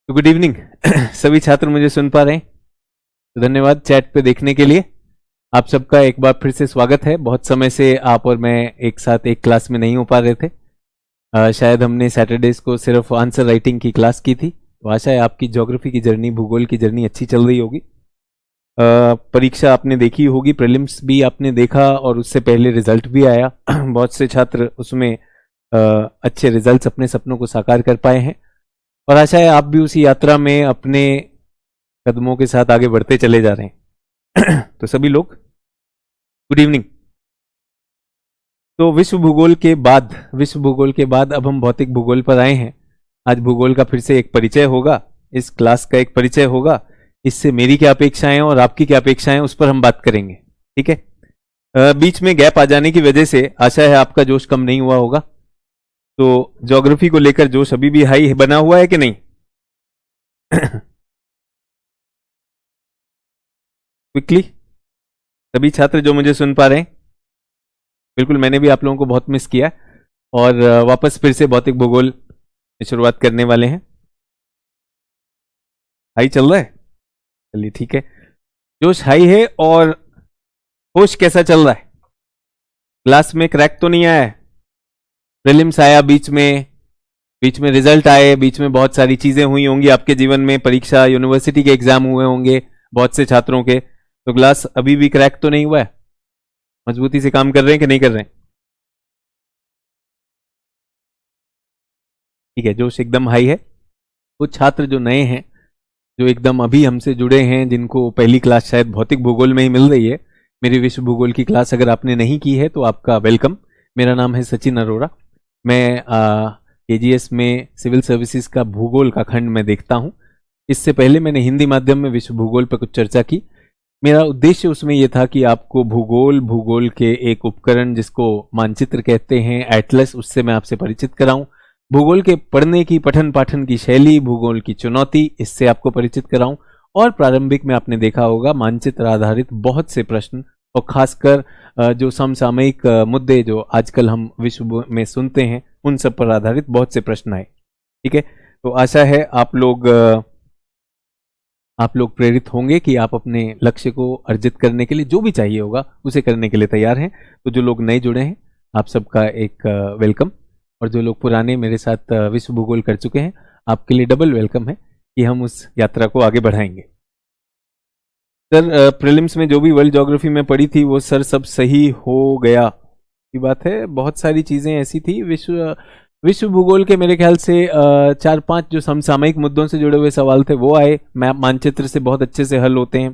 तो good evening. सभी छात्र मुझे सुन पा रहे हैं? तो धन्यवाद चैट पे देखने के लिए। आप सबका एक बार फिर से स्वागत है। बहुत समय से आप और मैं एक साथ एक क्लास में नहीं हो पा रहे थे। शायद हमने सैटरडेज को सिर्फ आंसर राइटिंग की क्लास की थी। तो आशा है आपकी ज्योग्राफी की जर्नी, भूगोल की जर्नी अच्छी चल रही होगी। परीक्षा आपने देखी होगी, प्रीलिम्स भी आपने देखा और उससे पहले रिजल्ट भी आया। बहुत से छात्र उसमें अच्छे रिजल्ट्स, अपने सपनों को साकार कर पाए हैं और आशा है आप भी उसी यात्रा में अपने कदमों के साथ आगे बढ़ते चले जा रहे हैं। तो सभी लोग गुड इवनिंग। तो विश्व भूगोल के बाद अब हम भौतिक भूगोल पर आए हैं। आज भूगोल का फिर से एक परिचय होगा, इस क्लास का एक परिचय होगा। इससे मेरी क्या अपेक्षाएं और आपकी क्या अपेक्षाएं, उस पर हम बात करेंगे। ठीक है। बीच में गैप आ जाने की वजह से आशा है आपका जोश कम नहीं हुआ होगा। तो ज्योग्राफी को लेकर जोश अभी भी हाई बना हुआ है कि नहीं? क्विकली सभी छात्र जो मुझे सुन पा रहे हैं, बिल्कुल मैंने भी आप लोगों को बहुत मिस किया और वापस फिर से भौतिक भूगोल की शुरुआत करने वाले हैं। हाई चल रहा है? चलिए ठीक है, जोश हाई है। और होश कैसा चल रहा है? क्लास में क्रैक तो नहीं आया है? प्रीलिम्स आया, बीच में रिजल्ट आए, बीच में बहुत सारी चीजें हुई होंगी आपके जीवन में, परीक्षा, यूनिवर्सिटी के एग्जाम हुए होंगे बहुत से छात्रों के। तो क्लास अभी भी क्रैक तो नहीं हुआ है? मजबूती से काम कर रहे हैं कि नहीं कर रहे हैं? ठीक है, जोश एकदम हाई है। कुछ छात्र जो नए हैं, जो एकदम अभी हमसे जुड़े हैं, जिनको पहली क्लास शायद भौतिक भूगोल में ही मिल रही है, मेरी विश्व भूगोल की क्लास अगर आपने नहीं की है तो आपका वेलकम। मेरा नाम है सचिन अरोड़ा। मैं केजीएस में सिविल सर्विसेज का भूगोल का खंड में देखता हूँ। इससे पहले मैंने हिंदी माध्यम में विश्व भूगोल पर कुछ चर्चा की। मेरा उद्देश्य उसमें यह था कि आपको भूगोल के एक उपकरण जिसको मानचित्र कहते हैं, एटलस, उससे मैं आपसे परिचित कराऊं। भूगोल के पढ़ने की, पठन पाठन की शैली, भूगोल की चुनौती, इससे आपको परिचित कराऊं। और प्रारंभिक में आपने देखा होगा मानचित्र आधारित बहुत से प्रश्न और खासकर जो समसामयिक मुद्दे जो आजकल हम विश्व में सुनते हैं, उन सब पर आधारित बहुत से प्रश्न आए। ठीक है, तो आशा है आप लोग प्रेरित होंगे कि आप अपने लक्ष्य को अर्जित करने के लिए जो भी चाहिए होगा उसे करने के लिए तैयार हैं। तो जो लोग नए जुड़े हैं, आप सबका एक वेलकम। और जो लोग पुराने मेरे साथ विश्व भूगोल कर चुके हैं, आपके लिए डबल वेलकम है कि हम उस यात्रा को आगे बढ़ाएंगे। सर, प्रीलिम्स में जो भी वर्ल्ड ज्योग्राफी में पढ़ी थी वो सर सब सही हो गया की बात है। बहुत सारी चीजें ऐसी थी विश्व भूगोल के, मेरे ख्याल से 4-5 जो समसामयिक मुद्दों से जुड़े हुए सवाल थे वो आए। मैप मानचित्र से बहुत अच्छे से हल होते हैं।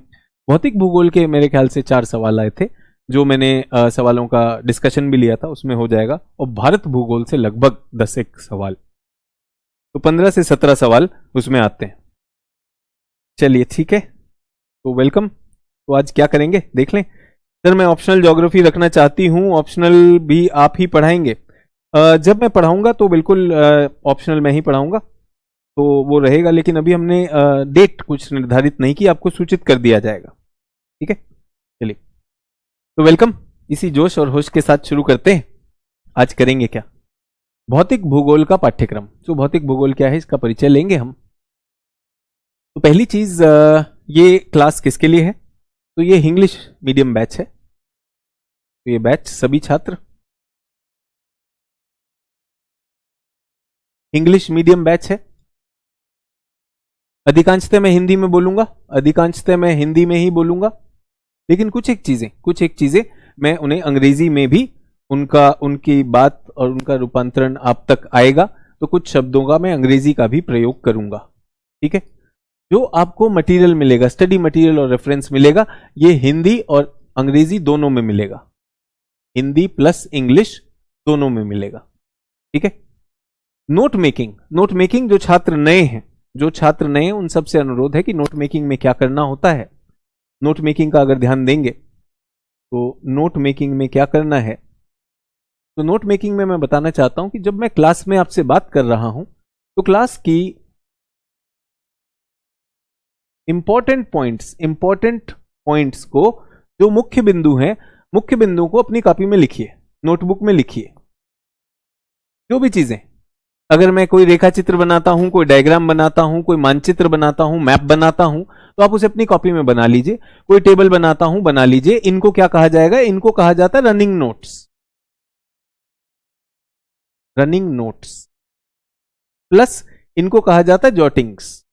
भौतिक भूगोल के मेरे ख्याल से 4 सवाल आए थे, जो मैंने सवालों का डिस्कशन भी लिया था, उसमें हो जाएगा। और भारत भूगोल से लगभग 10 सवाल, तो 15 से 17 सवाल उसमें आते हैं। चलिए ठीक है, तो वेलकम। तो आज क्या करेंगे देख लें। सर, मैं ऑप्शनल ज्योग्राफी रखना चाहती हूँ। ऑप्शनल भी आप ही पढ़ाएंगे? जब मैं पढ़ाऊंगा तो बिल्कुल ऑप्शनल मैं ही पढ़ाऊंगा, तो वो रहेगा। लेकिन अभी हमने डेट कुछ निर्धारित नहीं की, आपको सूचित कर दिया जाएगा। ठीक है, चलिए तो वेलकम। इसी जोश और होश के साथ शुरू करते हैं। आज करेंगे क्या? भौतिक भूगोल का पाठ्यक्रम। तो भौतिक भूगोल क्या है, इसका परिचय लेंगे हम। तो पहली चीज, ये क्लास किसके लिए है? तो ये इंग्लिश मीडियम बैच है। तो ये बैच सभी छात्र इंग्लिश मीडियम बैच है। अधिकांशतः मैं हिंदी में बोलूंगा, अधिकांशतः मैं हिंदी में ही बोलूंगा। लेकिन कुछ एक चीजें मैं उन्हें अंग्रेजी में भी उनकी बात और उनका रूपांतरण आप तक आएगा। तो कुछ शब्दों का मैं अंग्रेजी का भी प्रयोग करूंगा। ठीक है, जो आपको मटेरियल मिलेगा, स्टडी मटेरियल और रेफरेंस मिलेगा, ये हिंदी और अंग्रेजी दोनों में मिलेगा। हिंदी प्लस इंग्लिश दोनों में मिलेगा। ठीक है। नोट मेकिंग जो छात्र नए हैं उन सबसे अनुरोध है कि नोट मेकिंग में क्या करना होता है। नोट मेकिंग का अगर ध्यान देंगे तो नोट मेकिंग में क्या करना है, तो नोट मेकिंग में मैं बताना चाहता हूं कि जब मैं क्लास में आपसे बात कर रहा हूं तो क्लास की इंपॉर्टेंट पॉइंट्स को, जो मुख्य बिंदु हैं, मुख्य बिंदुओं को अपनी कॉपी में लिखिए, नोटबुक में लिखिए। जो भी चीजें अगर मैं कोई रेखा चित्र बनाता हूं, कोई डायग्राम बनाता हूं, कोई मानचित्र बनाता हूं, मैप बनाता हूं, तो आप उसे अपनी कॉपी में बना लीजिए। कोई टेबल बनाता हूं, बना लीजिए। इनको क्या कहा जाएगा? इनको कहा जाता है running notes. Running notes plus इनको कहा जाता है जॉटिंग्स।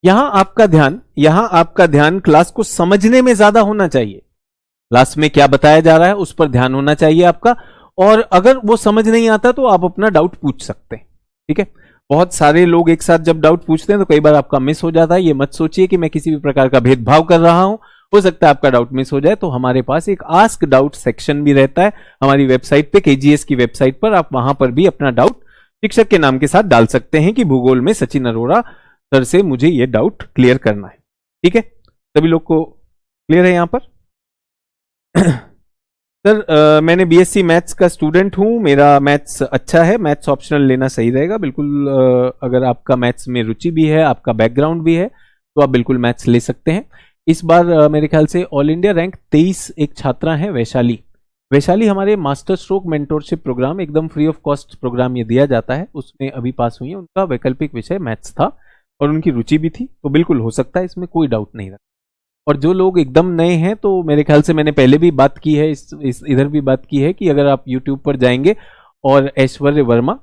यहां आपका ध्यान क्लास को समझने में ज्यादा होना चाहिए। क्लास में क्या बताया जा रहा है उस पर ध्यान होना चाहिए आपका। और अगर वो समझ नहीं आता तो आप अपना डाउट पूछ सकते हैं। ठीक है, बहुत सारे लोग एक साथ जब डाउट पूछते हैं तो कई बार आपका मिस हो जाता है। ये मत सोचिए कि मैं किसी भी प्रकार का भेदभाव कर रहा हूं, हो सकता है आपका डाउट मिस हो जाए। तो हमारे पास एक आस्क डाउट सेक्शन भी रहता है हमारी वेबसाइट पे, केजीएस की वेबसाइट पर। आप वहां पर भी अपना डाउट शिक्षक के नाम के साथ डाल सकते हैं कि भूगोल में सचिन अरोड़ा सर से मुझे ये डाउट क्लियर करना है। ठीक है, सभी लोग को क्लियर है यहां पर? सर मैंने बीएससी मैथ्स का स्टूडेंट हूं, मेरा मैथ्स अच्छा है, मैथ्स ऑप्शनल लेना सही रहेगा। बिल्कुल अगर आपका मैथ्स में रुचि भी है, आपका बैकग्राउंड भी है, तो आप बिल्कुल मैथ्स ले सकते हैं। इस बार मेरे ख्याल से ऑल इंडिया रैंक 23 एक छात्रा है वैशाली हमारे मास्टर स्ट्रोक मेंटोरशिप प्रोग्राम, एकदम फ्री ऑफ कॉस्ट प्रोग्राम ये दिया जाता है, उसमें अभी पास हुई है। उनका वैकल्पिक विषय मैथ्स था और उनकी रुचि भी थी, तो बिल्कुल हो सकता है, इसमें कोई डाउट नहीं रहा। और जो लोग एकदम नए हैं, तो मेरे ख्याल से मैंने पहले भी बात की है, इधर भी बात की है कि अगर आप YouTube पर जाएंगे और ऐश्वर्य वर्मा,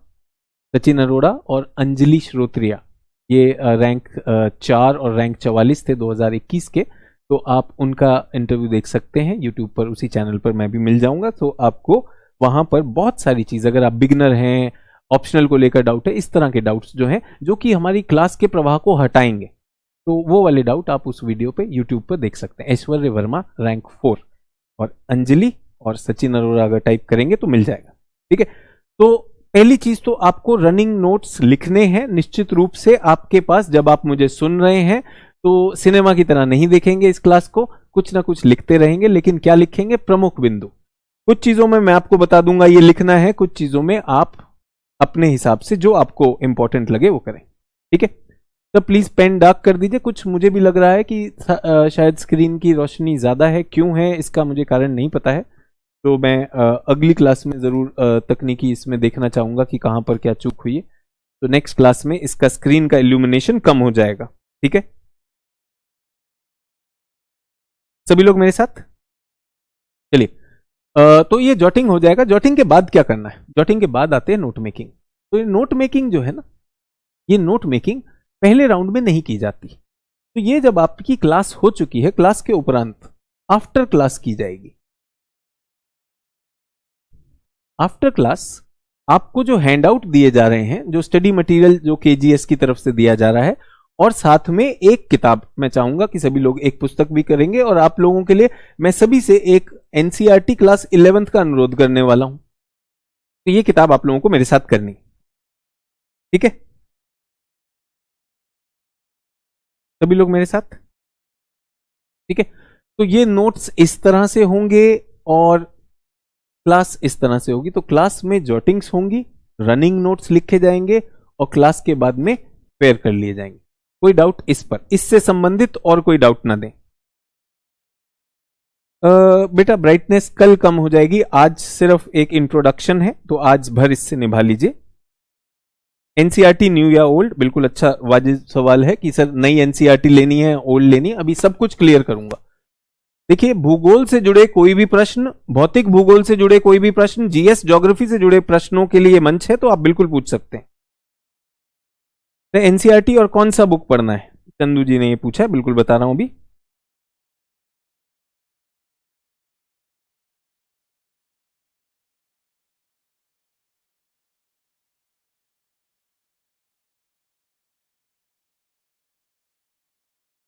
सचिन अरोड़ा और अंजलि श्रोत्रिया, ये रैंक 4 और रैंक 44 थे 2021 के, तो आप उनका इंटरव्यू देख सकते हैं YouTube पर, उसी चैनल पर मैं भी मिल जाऊंगा। तो आपको वहां पर बहुत सारी चीज, अगर आप बिगनर हैं, ऑप्शनल को लेकर डाउट है, इस तरह के डाउट्स जो हैं जो कि हमारी क्लास के प्रवाह को हटाएंगे, तो वो वाले डाउट आप उस वीडियो पे YouTube पर देख सकते हैं। ऐश्वर्य वर्मा रैंक 4 और अंजलि और सचिन अरोड़ा अगर टाइप करेंगे तो मिल जाएगा। ठीक है, तो पहली चीज तो आपको रनिंग नोट्स लिखने हैं। निश्चित रूप से आपके पास, जब आप मुझे सुन रहे हैं तो सिनेमा की तरह नहीं देखेंगे इस क्लास को, कुछ ना कुछ लिखते रहेंगे। लेकिन क्या लिखेंगे? प्रमुख बिंदु। कुछ चीजों में मैं आपको बता दूंगा ये लिखना है, कुछ चीजों में आप अपने हिसाब से जो आपको इंपॉर्टेंट लगे वो करें। ठीक है, तो प्लीज पेन डार्क कर दीजिए। कुछ मुझे भी लग रहा है कि शायद स्क्रीन की रोशनी ज्यादा है, क्यों है इसका मुझे कारण नहीं पता है, तो मैं अगली क्लास में जरूर तकनीकी इसमें देखना चाहूंगा कि कहां पर क्या चूक हुई है। तो नेक्स्ट क्लास में इसका स्क्रीन का इल्यूमिनेशन कम हो जाएगा। ठीक है, सभी लोग मेरे साथ चलिए। तो ये जॉटिंग हो जाएगा। जॉटिंग के बाद क्या करना है? जॉटिंग के बाद आते हैं नोट मेकिंग। तो ये नोट मेकिंग जो है ना, ये नोट मेकिंग पहले राउंड में नहीं की जाती। तो ये जब आपकी क्लास हो चुकी है, क्लास के उपरांत आफ्टर क्लास की जाएगी। आफ्टर क्लास आपको जो हैंडआउट दिए जा रहे हैं, जो स्टडी मटेरियल जो केजीएस की तरफ से दिया जा रहा है, और साथ में एक किताब, मैं चाहूंगा कि सभी लोग एक पुस्तक भी करेंगे। और आप लोगों के लिए मैं सभी से एक एनसीईआरटी क्लास 11th का अनुरोध करने वाला हूं। तो ये किताब आप लोगों को मेरे साथ करनी। ठीक है, सभी लोग मेरे साथ? ठीक है, तो ये नोट्स इस तरह से होंगे और क्लास इस तरह से होगी। तो क्लास में जॉटिंग्स होंगी, रनिंग नोट्स लिखे जाएंगे और क्लास के बाद में पेयर कर लिए जाएंगे। कोई डाउट इस पर, इससे संबंधित और कोई डाउट ना दें। बेटा ब्राइटनेस कल कम हो जाएगी, आज सिर्फ एक इंट्रोडक्शन है, तो आज भर इससे निभा लीजिए। एनसीईआरटी न्यू या ओल्ड, बिल्कुल अच्छा वाजिब सवाल है कि सर नई एनसीईआरटी लेनी है, ओल्ड लेनी है। अभी सब कुछ क्लियर करूंगा। देखिए, भूगोल से जुड़े कोई भी प्रश्न, भौतिक भूगोल से जुड़े कोई भी प्रश्न, जीएस ज्योग्राफी से जुड़े प्रश्नों के लिए मंच है, तो आप बिल्कुल पूछ सकते हैं। तो एनसीईआरटी और कौन सा बुक पढ़ना है, चंदू जी ने ये पूछा है, बिल्कुल बता रहा हूं अभी।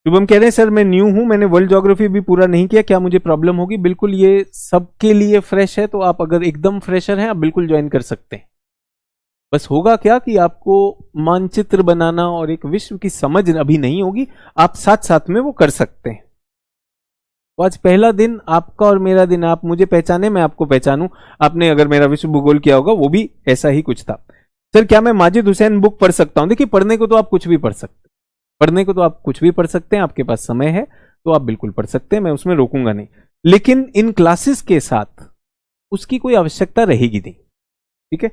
शुभम कह रहे हैं सर मैं न्यू हूं, मैंने वर्ल्ड ज्योग्राफी भी पूरा नहीं किया, क्या मुझे प्रॉब्लम होगी? बिल्कुल, ये सबके लिए फ्रेश है, तो आप अगर एकदम फ्रेशर हैं आप बिल्कुल ज्वाइन कर सकते हैं। बस होगा क्या कि आपको मानचित्र बनाना और एक विश्व की समझ अभी नहीं होगी, आप साथ साथ में वो कर सकते हैं। तो आज पहला दिन आपका और मेरा दिन, आप मुझे पहचाने, मैं आपको पहचानूं। आपने अगर मेरा विश्व भूगोल किया होगा, वो भी ऐसा ही कुछ था। सर क्या मैं माजिद हुसैन बुक पढ़ सकता हूं? देखिए, पढ़ने को तो आप कुछ भी पढ़ सकते हैं, पढ़ने को तो आप कुछ भी पढ़ सकते हैं, आपके पास समय है तो आप बिल्कुल पढ़ सकते हैं, मैं उसमें रोकूंगा नहीं। लेकिन इन क्लासेस के साथ उसकी कोई आवश्यकता रहेगी नहीं। ठीक है,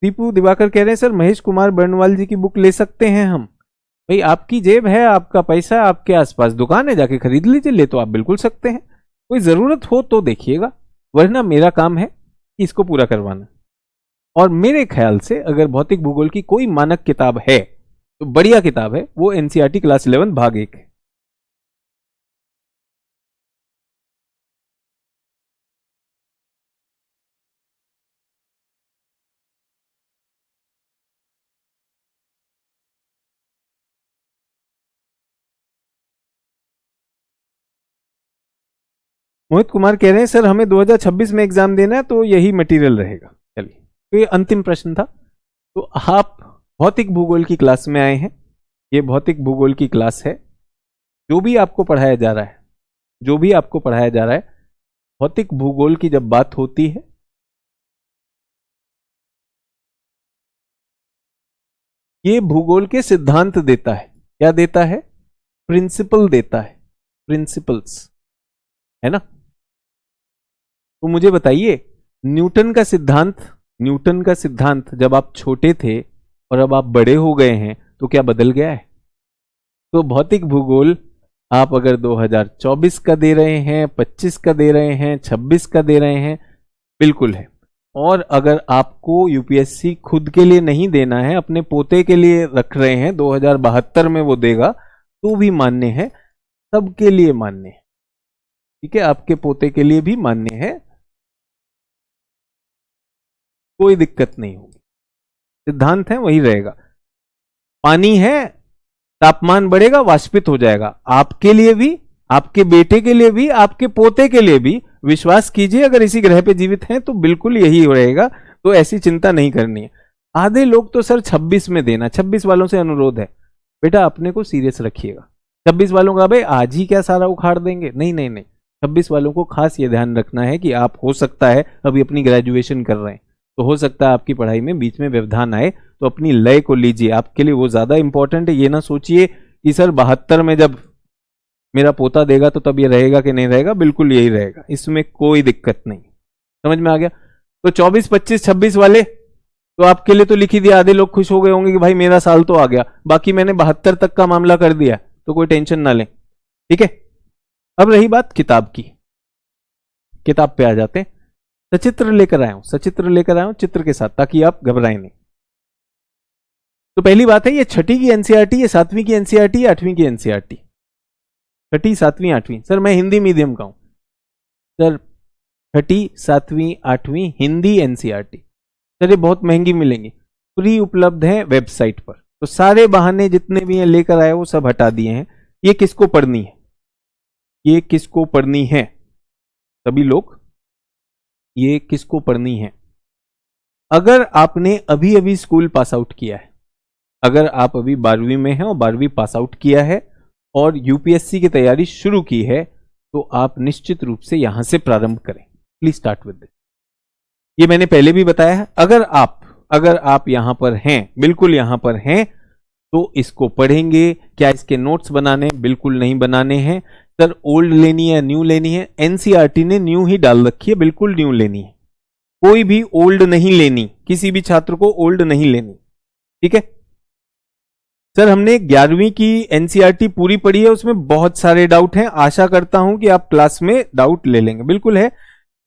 दीपू दिवाकर कह रहे हैं सर महेश कुमार बर्नवाल जी की बुक ले सकते हैं हम? भाई आपकी जेब है, आपका पैसा है, आपके आसपास दुकान है, जाके खरीद लीजिए। ले तो आप बिल्कुल सकते हैं, कोई जरूरत हो तो देखिएगा, वरना मेरा काम है इसको पूरा करवाना। और मेरे ख्याल से अगर भौतिक भूगोल की कोई मानक किताब है तो बढ़िया किताब है वो एनसीईआरटी क्लास 11 भाग 1 है। मोहित कुमार कह रहे हैं सर हमें 2026 में एग्जाम देना है तो यही मटेरियल रहेगा। चलिए, तो ये अंतिम प्रश्न था। तो आप भौतिक भूगोल की क्लास में आए हैं, ये भौतिक भूगोल की क्लास है। जो भी आपको पढ़ाया जा रहा है, जो भी आपको पढ़ाया जा रहा है, भौतिक भूगोल की जब बात होती है ये भूगोल के सिद्धांत देता है। क्या देता है? प्रिंसिपल देता है, प्रिंसिपल्स, है ना। तो मुझे बताइए, न्यूटन का सिद्धांत, न्यूटन का सिद्धांत जब आप छोटे थे और अब आप बड़े हो गए हैं तो क्या बदल गया है? तो भौतिक भूगोल आप अगर 2024 का दे रहे हैं, 25 का दे रहे हैं, 26 का दे रहे हैं, बिल्कुल है। और अगर आपको यूपीएससी खुद के लिए नहीं देना है, अपने पोते के लिए रख रहे हैं, 2072 में वो देगा तो भी मान्य है, सबके लिए मान्य है। ठीक है, आपके पोते के लिए भी मान्य है, कोई दिक्कत नहीं होगी। सिद्धांत है वही रहेगा। पानी है, तापमान बढ़ेगा, वाष्पित हो जाएगा, आपके लिए भी, आपके बेटे के लिए भी, आपके पोते के लिए भी। विश्वास कीजिए, अगर इसी ग्रह पे जीवित हैं तो बिल्कुल यही रहेगा, तो ऐसी चिंता नहीं करनी है। आधे लोग तो सर 26 में देना, 26 वालों से अनुरोध है, बेटा अपने को सीरियस रखिएगा। 26 वालों का भाई आज ही क्या सारा उखाड़ देंगे, नहीं नहीं नहीं। 26 वालों को खास ये ध्यान रखना है कि आप हो सकता है अभी अपनी ग्रेजुएशन कर रहे हैं, तो हो सकता है आपकी पढ़ाई में बीच में व्यवधान आए, तो अपनी लय को लीजिए, आपके लिए वो ज्यादा इंपॉर्टेंट है। ये ना सोचिए कि सर 72 में जब मेरा पोता देगा तो तब ये रहेगा कि नहीं रहेगा, बिल्कुल यही रहेगा, इसमें कोई दिक्कत नहीं। समझ में आ गया? तो 24, 25, 26 वाले तो आपके लिए तो लिख ही दिया। आधे लोग खुश हो गए होंगे कि भाई मेरा साल तो आ गया, बाकी मैंने 72 तक का मामला कर दिया, तो कोई टेंशन ना लें। ठीक है, अब रही बात किताब की, किताब पे आ जाते हैं। सचित्र लेकर आया हूं, सचित्र लेकर आया हूं चित्र के साथ, ताकि आप घबराएं नहीं। तो पहली बात है, ये 6ठी की एनसीईआरटी, ये 7वीं की एनसीईआरटी, 8वीं की एनसीईआरटी? 6ठी, 7वीं, 8वीं। सर मैं हिंदी मीडियम का हूं। सर 6ठी, 7वीं, 8वीं हिंदी एनसीईआरटी। सर ये बहुत महंगी मिलेंगी, फ्री उपलब्ध है वेबसाइट पर। तो सारे बहाने जितने भी हैं लेकर आए वो सब हटा दिए हैं। ये किसको पढ़नी है? ये किसको पढ़नी है? सभी लोग, ये किसको पढ़नी है? अगर आपने अभी अभी स्कूल पास आउट किया है, अगर आप अभी 12वीं में हैं और 12वीं पास आउट किया है और यूपीएससी की तैयारी शुरू की है, तो आप निश्चित रूप से यहां से प्रारंभ करें। Please start with this. ये मैंने पहले भी बताया है, अगर आप यहां पर हैं, बिल्कुल यहां पर हैं, तो इसको पढ़ेंगे। क्या इसके नोट्स बनाने? बिल्कुल नहीं बनाने हैं। सर ओल्ड लेनी है, न्यू लेनी है? एनसीईआरटी ने न्यू ही डाल रखी है, बिल्कुल न्यू लेनी है, कोई भी ओल्ड नहीं लेनी, किसी भी छात्र को ओल्ड नहीं लेनी। ठीक है सर, हमने 11वीं की एनसीईआरटी पूरी पढ़ी है, उसमें बहुत सारे डाउट हैं, आशा करता हूं कि आप क्लास में डाउट ले लेंगे। बिल्कुल है,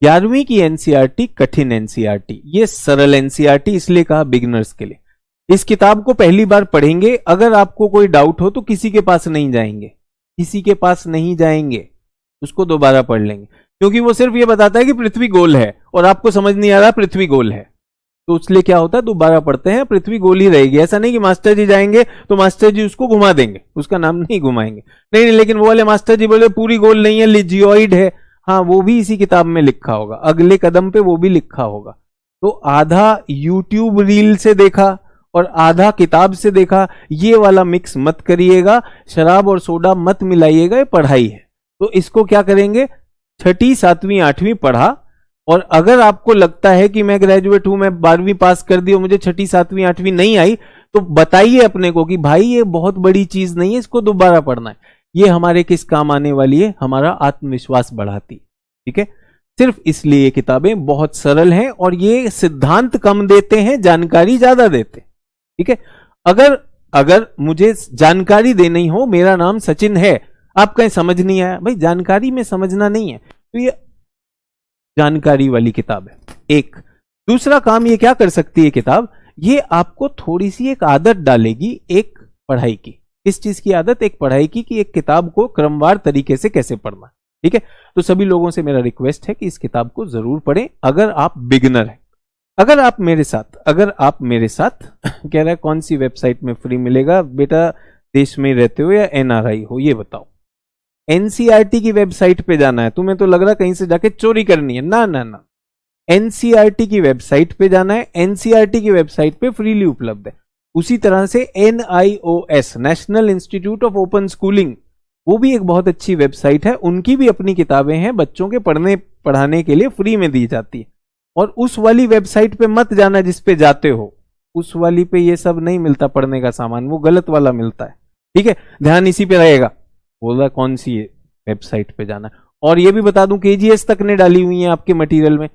11वीं की एनसीईआरटी कठिन एनसीईआरटी, ये सरल एनसीईआरटी इसलिए कहा बिगिनर्स के लिए। इस किताब को पहली बार पढ़ेंगे, अगर आपको कोई डाउट हो तो किसी के पास नहीं जाएंगे, किसी के पास नहीं जाएंगे, उसको दोबारा पढ़ लेंगे, क्योंकि वो सिर्फ ये बताता है कि पृथ्वी गोल है और आपको समझ नहीं आ रहा पृथ्वी गोल है, तो इसलिए क्या होता है दोबारा पढ़ते हैं, पृथ्वी गोल ही रहेगी। ऐसा नहीं कि मास्टर जी जाएंगे तो मास्टर जी उसको घुमा देंगे, उसका नाम नहीं घुमाएंगे, नहीं नहीं, लेकिन वो वाले मास्टर जी बोले पूरी गोल नहीं है, लिजियोइड है, हाँ वो भी इसी किताब में लिखा होगा, अगले कदम पे वो भी लिखा होगा। तो आधा यूट्यूब रील से देखा और आधा किताब से देखा, ये वाला मिक्स मत करिएगा, शराब और सोडा मत मिलाइएगा, ये पढ़ाई है। तो इसको क्या करेंगे, 6ठी, 7वीं, 8वीं पढ़ा, और अगर आपको लगता है कि मैं ग्रेजुएट हूं, मैं 12वीं पास कर दी और मुझे 6ठी, 7वीं, 8वीं नहीं आई, तो बताइए अपने को कि भाई ये बहुत बड़ी चीज नहीं है, इसको दोबारा पढ़ना है। ये हमारे किस काम आने वाली है? हमारा आत्मविश्वास बढ़ाती। ठीक है, सिर्फ इसलिए ये किताबें बहुत सरल हैं और ये सिद्धांत कम देते हैं, जानकारी ज्यादा देते हैं। ठीक है, अगर अगर मुझे जानकारी देनी हो, मेरा नाम सचिन है, आप कहीं समझ नहीं आया, भाई जानकारी में समझना नहीं है, तो ये जानकारी वाली किताब है। एक दूसरा काम ये क्या कर सकती है किताब, ये आपको थोड़ी सी एक आदत डालेगी एक पढ़ाई की। इस चीज की आदत, एक पढ़ाई की, कि एक किताब को क्रमवार तरीके से कैसे पढ़ना। ठीक है, तो सभी लोगों से मेरा रिक्वेस्ट है कि इस किताब को जरूर पढ़ें अगर आप बिगिनर हैं। अगर आप मेरे साथ कह रहा है कौन सी वेबसाइट में फ्री मिलेगा बेटा, देश में रहते हो या एनआरआई हो, ये बताओ। एनसीईआरटी की वेबसाइट पे जाना है, तुम्हें तो लग रहा कहीं से जाके चोरी करनी है, ना ना ना, एनसीईआरटी की वेबसाइट पे जाना है। एनसीईआरटी की वेबसाइट पे फ्रीली उपलब्ध है। उसी तरह से NIOS, national institute of open schooling, वो भी एक बहुत अच्छी वेबसाइट है, उनकी भी अपनी किताबें हैं, बच्चों के पढ़ाने के लिए फ्री में दी जाती है। और उस वाली वेबसाइट पे मत जाना जिस पे जाते हो, उस वाली पे ये सब नहीं मिलता पढ़ने का सामान, वो गलत वाला मिलता है। ठीक है, ध्यान इसी पे रहेगा। बोल रहा कौन सी वेबसाइट पे जाना है। और ये भी बता दूं, केजीएस तक ने डाली हुई है आपके मटेरियल में।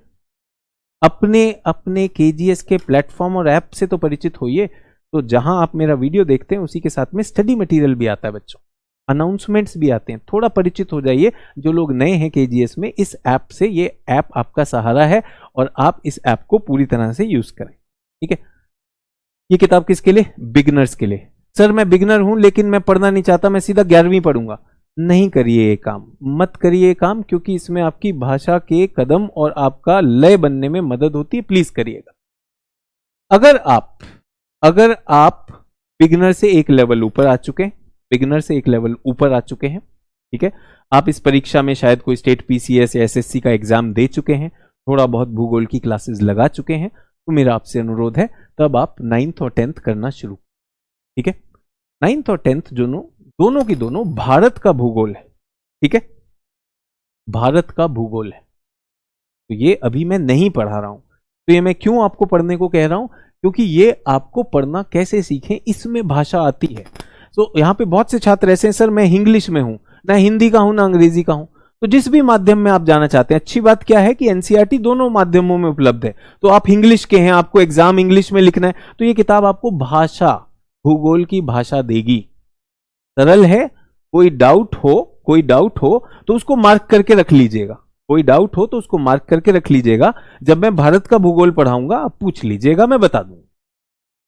अपने केजीएस के प्लेटफॉर्म और ऐप से तो परिचित होइए। तो जहां आप मेरा वीडियो देखते हैं उसी के साथ में स्टडी मटेरियल भी आता है बच्चों, अनाउंसमेंट्स भी आते हैं, थोड़ा परिचित हो जाइए। जो लोग नए हैं केजीएस में, इस ऐप से, ये ऐप आपका सहारा है और आप इस ऐप को पूरी तरह से यूज करें। ठीक है, ये किताब किसके लिए, बिगिनर्स के लिए। सर मैं बिगिनर हूं लेकिन मैं पढ़ना नहीं चाहता, मैं सीधा 11वीं पढ़ूंगा। नहीं करिए ये काम, मत करिए ये काम, क्योंकि इसमें आपकी भाषा के कदम और आपका लय बनने में मदद होती है। प्लीज करिएगा। अगर आप बिगिनर से एक लेवल ऊपर आ चुके हैं, ठीक है, आप इस परीक्षा में शायद कोई स्टेट पीसीएस या एसएससी का एग्जाम दे चुके हैं, थोड़ा बहुत भूगोल की क्लासेस लगा चुके हैं, तो मेरा आपसे अनुरोध है तब आप 9th और 10th करना शुरू। ठीक है, 9th और 10th दोनों की दोनों भारत का भूगोल है। ठीक है, भारत का भूगोल है, तो ये अभी मैं नहीं पढ़ा रहा हूं। तो ये मैं क्यों आपको पढ़ने को कह रहा हूं, क्योंकि ये आपको पढ़ना कैसे सीखें, इसमें भाषा आती है। तो यहां पे बहुत से छात्र ऐसे हैं, सर मैं इंग्लिश में हूं, ना हिंदी का हूं ना अंग्रेजी का हूं। तो जिस भी माध्यम में आप जाना चाहते हैं, अच्छी बात क्या है कि एनसीईआरटी दोनों माध्यमों में उपलब्ध है। तो आप इंग्लिश के हैं, आपको एग्जाम इंग्लिश में लिखना है, तो ये किताब आपको भाषा, भूगोल की भाषा देगी। सरल है। कोई डाउट हो तो उसको मार्क करके रख लीजिएगा। जब मैं भारत का भूगोल पढ़ाऊंगा आप पूछ लीजिएगा, मैं बता दूंगा।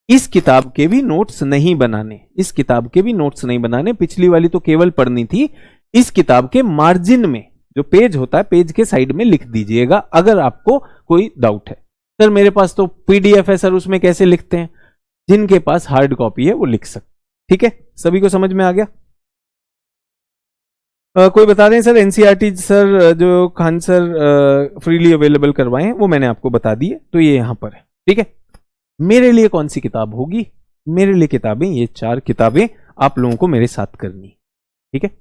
इस किताब के भी नोट्स नहीं बनाने, पिछली वाली तो केवल पढ़नी थी। इस किताब के मार्जिन में जो पेज होता है, पेज के साइड में लिख दीजिएगा अगर आपको कोई डाउट है। सर मेरे पास तो पीडीएफ है सर, उसमें कैसे लिखते हैं? जिनके पास हार्ड कॉपी है वो लिख सकते। ठीक है, सभी को समझ में आ गया? कोई बता दें सर, एनसीईआरटी सर जो खान सर फ्रीली अवेलेबल करवाए हैं वो मैंने आपको बता दी है, तो ये यहां पर है। ठीक है, मेरे लिए कौन सी किताब होगी? मेरे लिए किताबें, ये 4 किताबें आप लोगों को मेरे साथ करनी। ठीक है,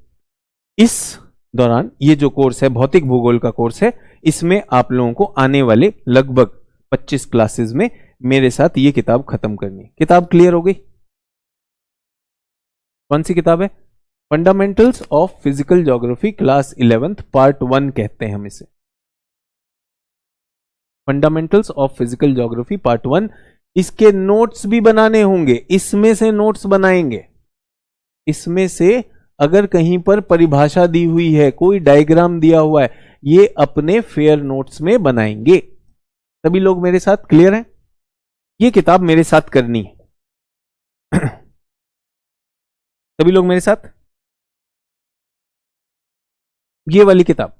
इस दौरान ये जो कोर्स है, भौतिक भूगोल का कोर्स है, इसमें आप लोगों को आने वाले लगभग 25 क्लासेस में मेरे साथ ये किताब खत्म करनी है। किताब क्लियर हो गई? कौन सी किताब है? Fundamentals of physical geography class 11th part 1 कहते हैं हम इसे। Fundamentals of physical geography part 1। इसके नोट्स भी बनाने होंगे, इसमें से नोट्स बनाएंगे। इसमें से अगर कहीं पर परिभाषा दी हुई है, कोई डायग्राम दिया हुआ है, ये अपने फेयर नोट्स में बनाएंगे। सभी लोग मेरे साथ क्लियर हैं? ये किताब मेरे साथ करनी है। सभी लोग मेरे साथ? ये वाली किताब,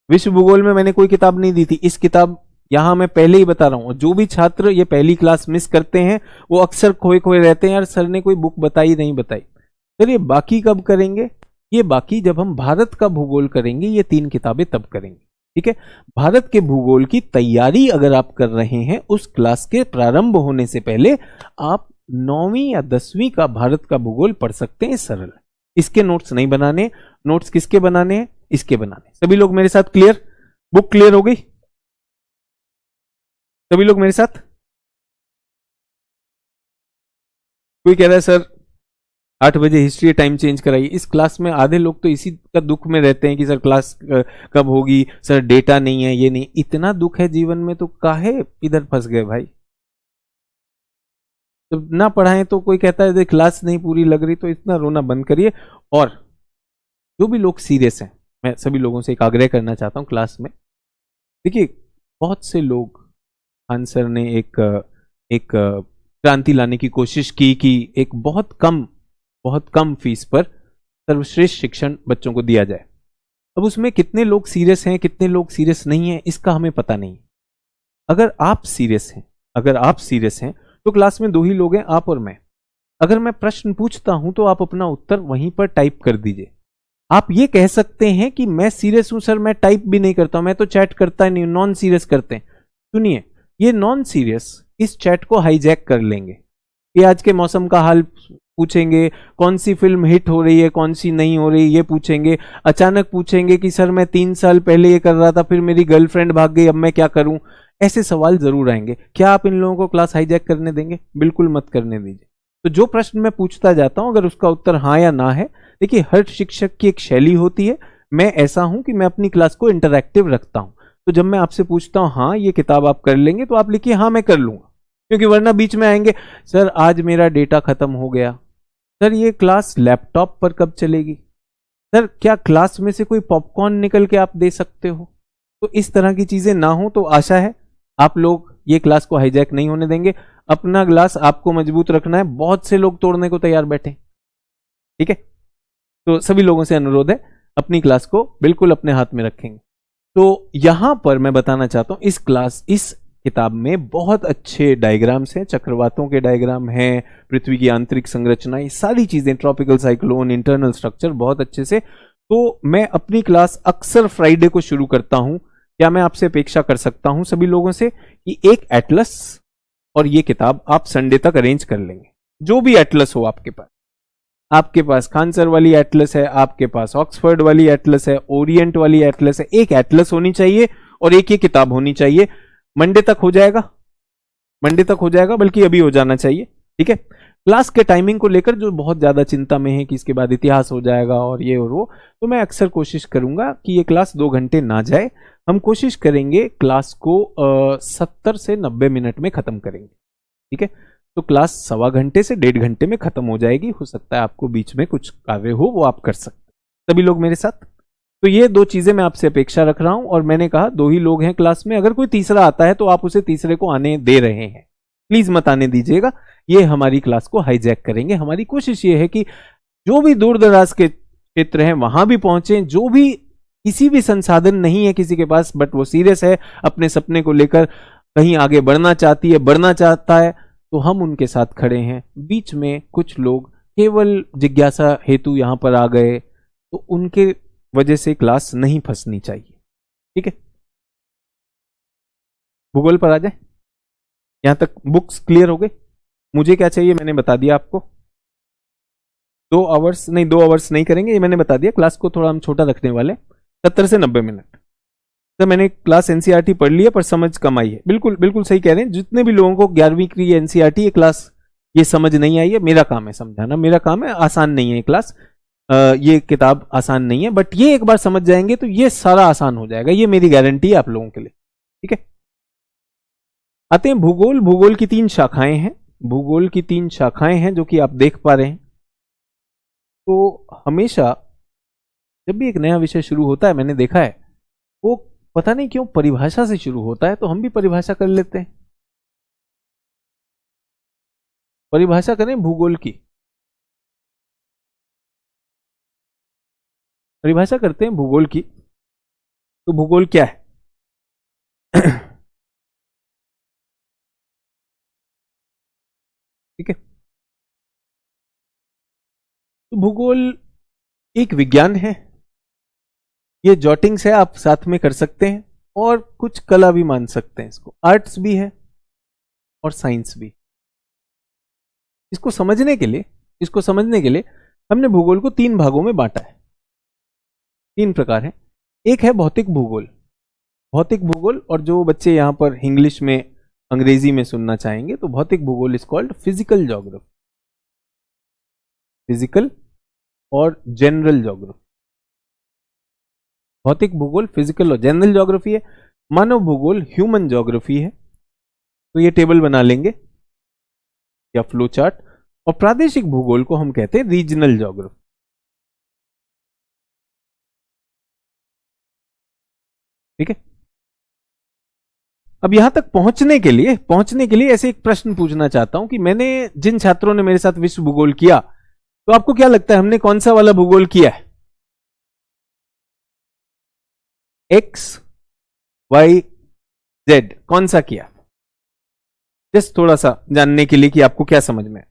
विश्व भूगोल में मैंने कोई किताब नहीं दी थी। इस किताब, यहां मैं पहले ही बता रहा हूं, जो भी छात्र ये पहली क्लास मिस करते हैं वो अक्सर खोए खोए रहते हैं, यार सर ने कोई बुक बताई नहीं बताई। फिर ये बाकी कब करेंगे? ये बाकी जब हम भारत का भूगोल करेंगे, ये 3 किताबें तब करेंगे। ठीक है, भारत के भूगोल की तैयारी अगर आप कर रहे हैं, उस क्लास के प्रारंभ होने से पहले आप 9वीं या 10वीं का भारत का भूगोल पढ़ सकते हैं, सरल। इसके नोट्स नहीं बनाने। नोट्स किसके बनाने हैं? इसके बनाने। सभी लोग मेरे साथ क्लियर? बुक क्लियर हो गई? सभी लोग मेरे साथ? कोई कह रहा है सर 8 बजे हिस्ट्री टाइम चेंज कराइए। इस क्लास में आधे लोग तो इसी का दुख में रहते हैं कि सर क्लास कब होगी, सर डेटा नहीं है, ये नहीं। इतना दुख है जीवन में तो काहे इधर फंस गए भाई। तो ना पढ़ाएं तो कोई कहता है क्लास नहीं पूरी लग रही, तो इतना रोना बंद करिए। और जो भी लोग सीरियस हैं, मैं सभी लोगों से एक आग्रह करना चाहता हूं क्लास में, देखिए बहुत से लोग, आंसर ने एक क्रांति लाने की कोशिश की कि एक बहुत कम फीस पर सर्वश्रेष्ठ शिक्षण बच्चों को दिया जाए। अब उसमें कितने लोग सीरियस हैं, कितने लोग सीरियस नहीं हैं, इसका हमें पता नहीं। अगर आप सीरियस हैं तो क्लास में 2 ही लोग हैं, आप और मैं। अगर मैं प्रश्न पूछता हूं तो आप अपना उत्तर वहीं पर टाइप कर दीजिए। आप ये कह सकते हैं कि मैं सीरियस हूं सर, मैं टाइप भी नहीं करता हूं, मैं तो चैट करता ही नहीं, नॉन सीरियस करते हैं। सुनिए, ये नॉन सीरियस इस चैट को हाईजैक कर लेंगे। ये आज के मौसम का हाल पूछेंगे, कौन सी फिल्म हिट हो रही है, कौन सी नहीं हो रही, ये पूछेंगे। अचानक पूछेंगे कि सर मैं 3 साल पहले ये कर रहा था, फिर मेरी गर्लफ्रेंड भाग गई, अब मैं क्या करूं। ऐसे सवाल जरूर आएंगे। क्या आप इन लोगों को क्लास हाईजैक करने देंगे? बिल्कुल मत करने दीजिए। तो जो प्रश्न मैं पूछता जाता हूं, अगर उसका उत्तर हाँ या ना है, देखिए हर शिक्षक की एक शैली होती है। मैं ऐसा हूं कि मैं अपनी क्लास को इंटरैक्टिव रखता हूं। तो जब मैं आपसे पूछता हूं हाँ ये किताब आप कर लेंगे, तो आप लिखिए हाँ मैं कर लूंगा, क्योंकि वरना बीच में आएंगे सर आज मेरा डेटा खत्म हो गया, सर ये क्लास लैपटॉप पर कब चलेगी, सर क्या क्लास में से कोई पॉपकॉर्न निकल के आप दे सकते हो। तो इस तरह की चीजें ना हो, तो आशा है आप लोग ये क्लास को हाईजैक नहीं होने देंगे। अपना ग्लास आपको मजबूत रखना है, बहुत से लोग तोड़ने को तैयार बैठे, ठीक है। तो सभी लोगों से अनुरोध है अपनी क्लास को बिल्कुल अपने हाथ में रखेंगे। तो यहां पर मैं बताना चाहता हूं इस किताब में बहुत अच्छे डायग्राम्स हैं, चक्रवातों के डायग्राम हैं, पृथ्वी की आंतरिक संरचना, ये सारी चीजें, ट्रॉपिकल साइक्लोन, इंटरनल स्ट्रक्चर, बहुत अच्छे से। तो मैं अपनी क्लास अक्सर फ्राइडे को शुरू करता हूं। क्या मैं आपसे अपेक्षा कर सकता हूं सभी लोगों से कि एक एटलस और ये किताब आप संडे तक अरेंज कर लेंगे? जो भी एटलस हो आपके पास खान सर वाली एटलस है, आपके पास ऑक्सफोर्ड वाली एटलस है, ओरिएंट वाली एटलस है, एक एटलस होनी चाहिए और एक ये किताब होनी चाहिए। मंडे तक हो जाएगा, बल्कि अभी हो जाना चाहिए, ठीक है। क्लास के टाइमिंग को लेकर जो बहुत ज्यादा चिंता में है कि इसके बाद इतिहास हो जाएगा और ये और वो, तो मैं अक्सर कोशिश करूंगा कि ये क्लास 2 घंटे ना जाए। हम कोशिश करेंगे क्लास को 70 से 90 मिनट में खत्म करेंगे, ठीक है। तो क्लास 1.25 घंटे से 1.5 घंटे में खत्म हो जाएगी। हो सकता है आपको बीच में कुछ कार्य हो, वो आप कर सकते हैं, सभी लोग मेरे साथ। तो ये 2 चीजें मैं आपसे अपेक्षा रख रहा हूं। और मैंने कहा 2 ही लोग हैं क्लास में, अगर कोई तीसरा आता है तो आप उसे तीसरे को आने दे रहे हैं, प्लीज मत आने दीजिएगा। ये हमारी क्लास को हाईजैक करेंगे। हमारी कोशिश ये है कि जो भी दूर दराज के क्षेत्र हैं वहां भी पहुंचे, जो भी किसी भी संसाधन नहीं है किसी के पास, बट वो सीरियस है अपने सपने को लेकर, कहीं आगे बढ़ना चाहता है, तो हम उनके साथ खड़े हैं। बीच में कुछ लोग केवल जिज्ञासा हेतु यहां पर आ गए, तो उनके वजह से क्लास नहीं फंसनी चाहिए, ठीक है। भूगोल पर आ जाए। यहां तक बुक्स क्लियर हो गई? मुझे क्या चाहिए मैंने बता दिया आपको। 2 आवर्स नहीं करेंगे, ये मैंने बता दिया। क्लास को थोड़ा हम छोटा रखने वाले, 70 से 90 मिनट। तो मैंने क्लास एनसीईआरटी पढ़ ली है पर समझ कम आई है। बिल्कुल सही कह रहे हैं। जितने भी लोगों को 11वीं की एनसीईआरटी ये क्लास ये समझ नहीं आई है, मेरा काम है समझाना, मेरा काम है। आसान नहीं है ये क्लास, ये किताब आसान नहीं है, बट ये एक बार समझ जाएंगे तो ये सारा आसान हो जाएगा, ये मेरी गारंटी है आप लोगों के लिए, ठीक है। आते हैं भूगोल की 3 शाखाएं हैं। भूगोल की 3 शाखाएं हैं जो कि आप देख पा रहे हैं। तो हमेशा जब भी एक नया विषय शुरू होता है, मैंने देखा है वो पता नहीं क्यों परिभाषा से शुरू होता है, तो हम भी परिभाषा कर लेते हैं। परिभाषा करें भूगोल की, परिभाषा करते हैं भूगोल की। तो भूगोल क्या है? ठीक है। तो भूगोल एक विज्ञान है। ये जॉटिंग्स है, आप साथ में कर सकते हैं, और कुछ कला भी मान सकते हैं इसको, आर्ट्स भी है और साइंस भी। इसको समझने के लिए हमने भूगोल को 3 भागों में बांटा है। 3 प्रकार है। एक है भौतिक भूगोल, और जो बच्चे यहां पर इंग्लिश में अंग्रेजी में सुनना चाहेंगे तो भौतिक भूगोल is called physical geography. Physical और जनरल ज्योग्राफी। भौतिक भूगोल फिजिकल और जनरल ज्योग्राफी है, मानव भूगोल ह्यूमन ज्योग्राफी है। तो ये टेबल बना लेंगे या फ्लो चार्ट। और प्रादेशिक भूगोल को हम कहते हैं रीजनल ज्योग्राफी। ठीक है। अब यहां तक पहुंचने के लिए ऐसे एक प्रश्न पूछना चाहता हूं कि मैंने जिन छात्रों ने मेरे साथ विश्व भूगोल किया, तो आपको क्या लगता है हमने कौन सा वाला भूगोल किया है? एक्स वाई जेड कौन सा किया? जस्ट थोड़ा सा जानने के लिए कि आपको क्या समझ में,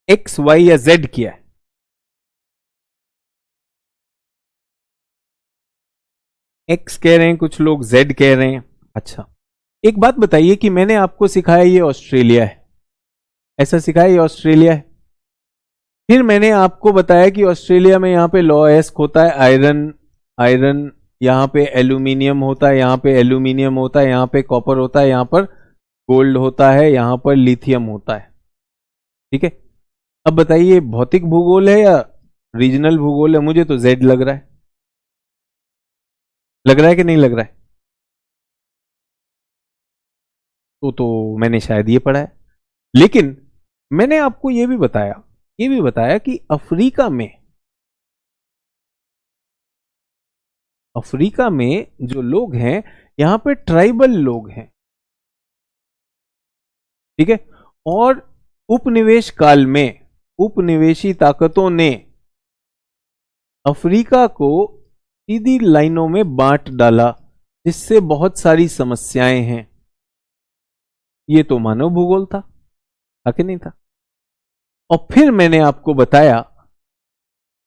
एक्स वाई या जेड किया है? एक्स कह रहे हैं कुछ लोग, जेड कह रहे हैं। अच्छा, एक बात बताइए कि मैंने आपको सिखाया ये ऑस्ट्रेलिया है, ऐसा सिखाया ये ऑस्ट्रेलिया है। फिर मैंने आपको बताया कि ऑस्ट्रेलिया में यहां पे लोएस्क होता है, आयरन आयरन, यहां पे एल्यूमिनियम होता है, यहां पे एल्यूमिनियम होता है, यहां पे कॉपर होता है, यहां पर गोल्ड होता है, यहां पर लिथियम होता है। ठीक है। अब बताइए भौतिक भूगोल है या रीजनल भूगोल है? मुझे तो जेड लग रहा है। लग रहा है कि नहीं लग रहा है? तो मैंने शायद ये पढ़ा है। लेकिन मैंने आपको ये भी बताया कि अफ्रीका में जो लोग हैं, यहां पे ट्राइबल लोग हैं। ठीक है। और उपनिवेश काल में उपनिवेशी ताकतों ने अफ्रीका को सीधी लाइनों में बांट डाला, जिससे बहुत सारी समस्याएं हैं। ये तो मानव भूगोल था कि नहीं था? और फिर मैंने आपको बताया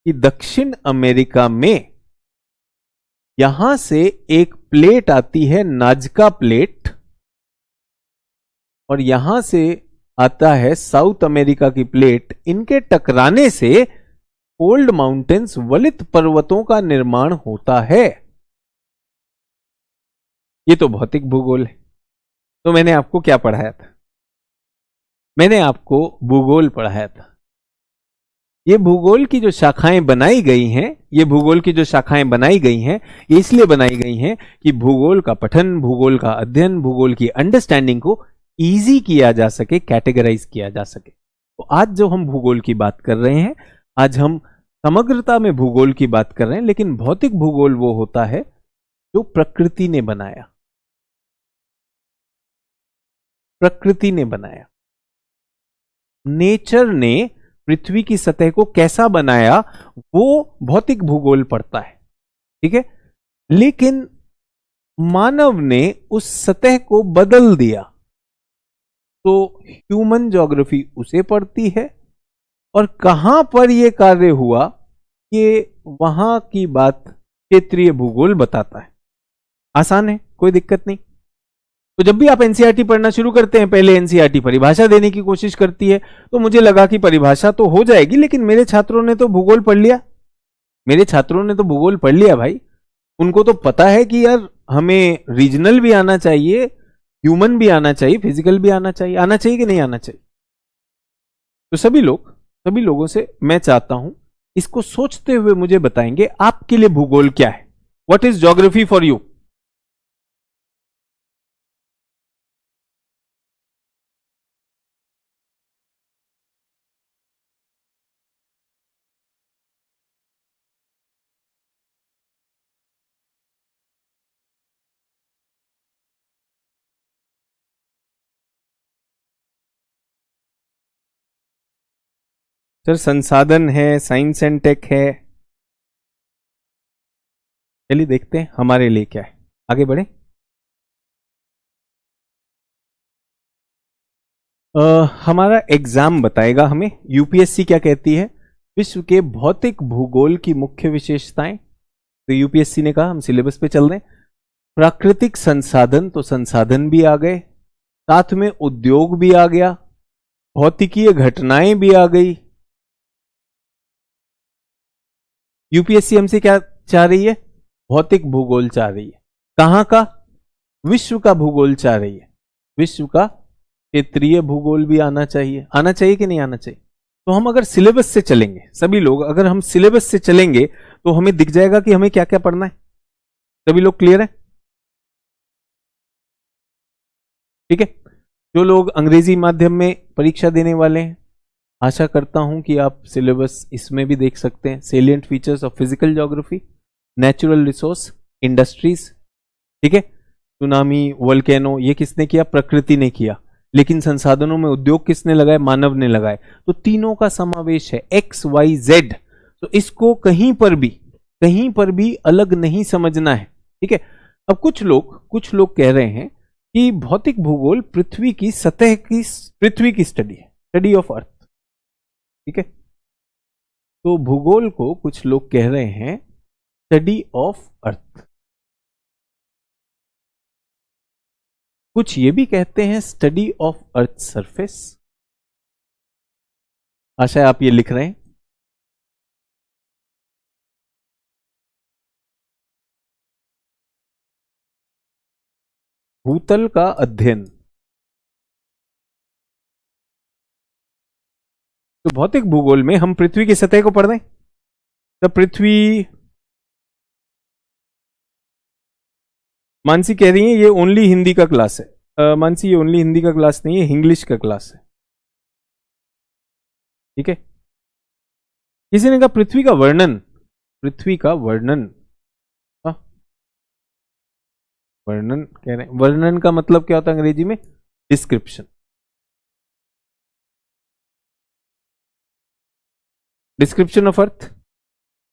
कि दक्षिण अमेरिका में यहां से एक प्लेट आती है, नाजका प्लेट, और यहां से आता है साउथ अमेरिका की प्लेट। इनके टकराने से ओल्ड माउंटेन्स, वलित पर्वतों का निर्माण होता है। ये तो भौतिक भूगोल है। तो मैंने आपको क्या पढ़ाया था? मैंने आपको भूगोल पढ़ाया था। ये भूगोल की जो शाखाएं बनाई गई हैं, ये इसलिए बनाई गई हैं कि भूगोल का पठन, भूगोल का अध्ययन, भूगोल की अंडरस्टैंडिंग को इजी किया जा सके, कैटेगराइज किया जा सके। तो आज जो हम भूगोल की बात कर रहे हैं, आज हम समग्रता में भूगोल की बात कर रहे हैं। लेकिन भौतिक भूगोल वो होता है जो प्रकृति ने बनाया, नेचर ने पृथ्वी की सतह को कैसा बनाया, वो भौतिक भूगोल पढ़ता है। ठीक है। लेकिन मानव ने उस सतह को बदल दिया, तो ह्यूमन ज्योग्राफी उसे पढ़ती है। और कहां पर यह कार्य हुआ, ये वहां की बात क्षेत्रीय भूगोल बताता है। आसान है, कोई दिक्कत नहीं। तो जब भी आप एनसीईआरटी पढ़ना शुरू करते हैं, पहले एनसीईआरटी परिभाषा देने की कोशिश करती है। तो मुझे लगा कि परिभाषा तो हो जाएगी, लेकिन मेरे छात्रों ने तो भूगोल पढ़ लिया, भाई। उनको तो पता है कि यार हमें रीजनल भी आना चाहिए, ह्यूमन भी आना चाहिए, फिजिकल भी आना चाहिए कि नहीं आना चाहिए? तो सभी लोगों से मैं चाहता हूं, इसको सोचते हुए मुझे बताएंगे आपके लिए भूगोल क्या है। What is geography for you? Sir संसाधन है, साइंस एंड टेक है। चलिए देखते हैं हमारे लिए क्या है, आगे बढ़े। हमारा एग्जाम बताएगा हमें यूपीएससी क्या कहती है, विश्व के भौतिक भूगोल की मुख्य विशेषताएं। तो यूपीएससी ने कहा, हम सिलेबस पे चल रहे हैं। प्राकृतिक संसाधन, तो संसाधन भी आ गए, साथ में उद्योग भी आ गया, भौतिकीय घटनाएं भी आ गई। यूपीएससी हमसे क्या चाह रही है? भौतिक भूगोल चाह रही है। कहां का? विश्व का भूगोल चाह रही है, विश्व का क्षेत्रीय भूगोल भी आना चाहिए, आना चाहिए कि नहीं आना चाहिए? तो हम अगर सिलेबस से चलेंगे, सभी लोग अगर हम सिलेबस से चलेंगे तो हमें दिख जाएगा कि हमें क्या क्या पढ़ना है। सभी लोग क्लियर है? ठीक है। जो लोग अंग्रेजी माध्यम में परीक्षा देने वाले हैं, आशा करता हूं कि आप सिलेबस इसमें भी देख सकते हैं। Salient features of physical geography, natural resource, industries. ठीक है। सुनामी, वोल्केनो, ये किसने किया? प्रकृति ने किया। लेकिन संसाधनों में उद्योग किसने लगाए? मानव ने लगाए। तो तीनों का समावेश है, एक्स वाई जेड। तो इसको कहीं पर भी अलग नहीं समझना है। ठीक है। अब कुछ लोग कह रहे हैं कि भौतिक भूगोल पृथ्वी की सतह की, पृथ्वी की स्टडी है, स्टडी ऑफ अर्थ। ठीक है। तो भूगोल को कुछ लोग कह रहे हैं स्टडी ऑफ अर्थ, कुछ ये भी कहते हैं स्टडी ऑफ अर्थ सरफेस। आशा है आप ये लिख रहे हैं। भूतल का अध्ययन। तो भौतिक भूगोल में हम पृथ्वी की सतह को पढ़ रहे हैं। तो पृथ्वी, मानसी कह रही है ये ओनली हिंदी का क्लास है। मानसी ये ओनली हिंदी का क्लास नहीं है, इंग्लिश का क्लास है। ठीक है। किसी ने कहा पृथ्वी का वर्णन, पृथ्वी का वर्णन। वर्णन कह रहे हैं, वर्णन का मतलब क्या होता है अंग्रेजी में? डिस्क्रिप्शन। Description of earth.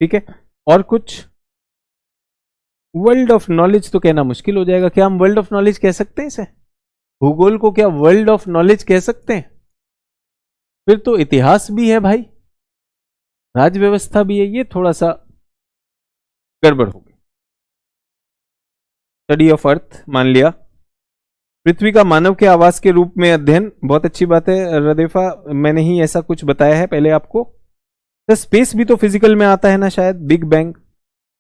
ठीक है। और कुछ वर्ल्ड ऑफ नॉलेज तो कहना मुश्किल हो जाएगा। क्या हम वर्ल्ड ऑफ नॉलेज कह सकते हैं इसे? भूगोल को क्या वर्ल्ड ऑफ नॉलेज कह सकते हैं? फिर तो इतिहास भी है भाई, राज्य व्यवस्था भी है, ये थोड़ा सा गड़बड़ हो गई। स्टडी ऑफ अर्थ मान लिया। पृथ्वी का मानव के आवास के रूप में अध्ययन, बहुत अच्छी बात है रदेफा, मैंने ही ऐसा कुछ बताया है पहले आपको। तो स्पेस भी तो फिजिकल में आता है ना शायद, बिग बैंग।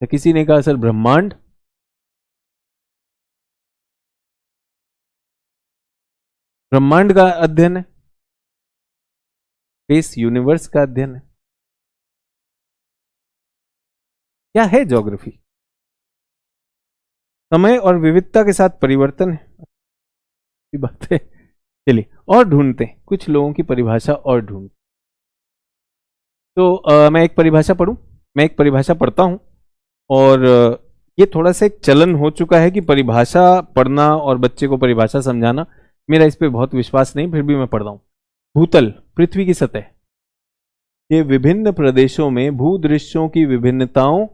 तो किसी ने कहा सर ब्रह्मांड। ब्रह्मांड का अध्ययन है, स्पेस यूनिवर्स का अध्ययन है। क्या है ज्योग्राफी? समय और विविधता के साथ परिवर्तन है। की बात है। चलिए और ढूंढते हैं, कुछ लोगों की परिभाषा और ढूंढते। तो मैं एक परिभाषा पढ़ूं, मैं एक परिभाषा पढ़ता हूं। और ये थोड़ा सा एक चलन हो चुका है कि परिभाषा पढ़ना और बच्चे को परिभाषा समझाना, मेरा इस पे बहुत विश्वास नहीं, फिर भी मैं पढ़ रहा हूं। भूतल, पृथ्वी की सतह, ये विभिन्न प्रदेशों में भूदृश्यों की विभिन्नताओं,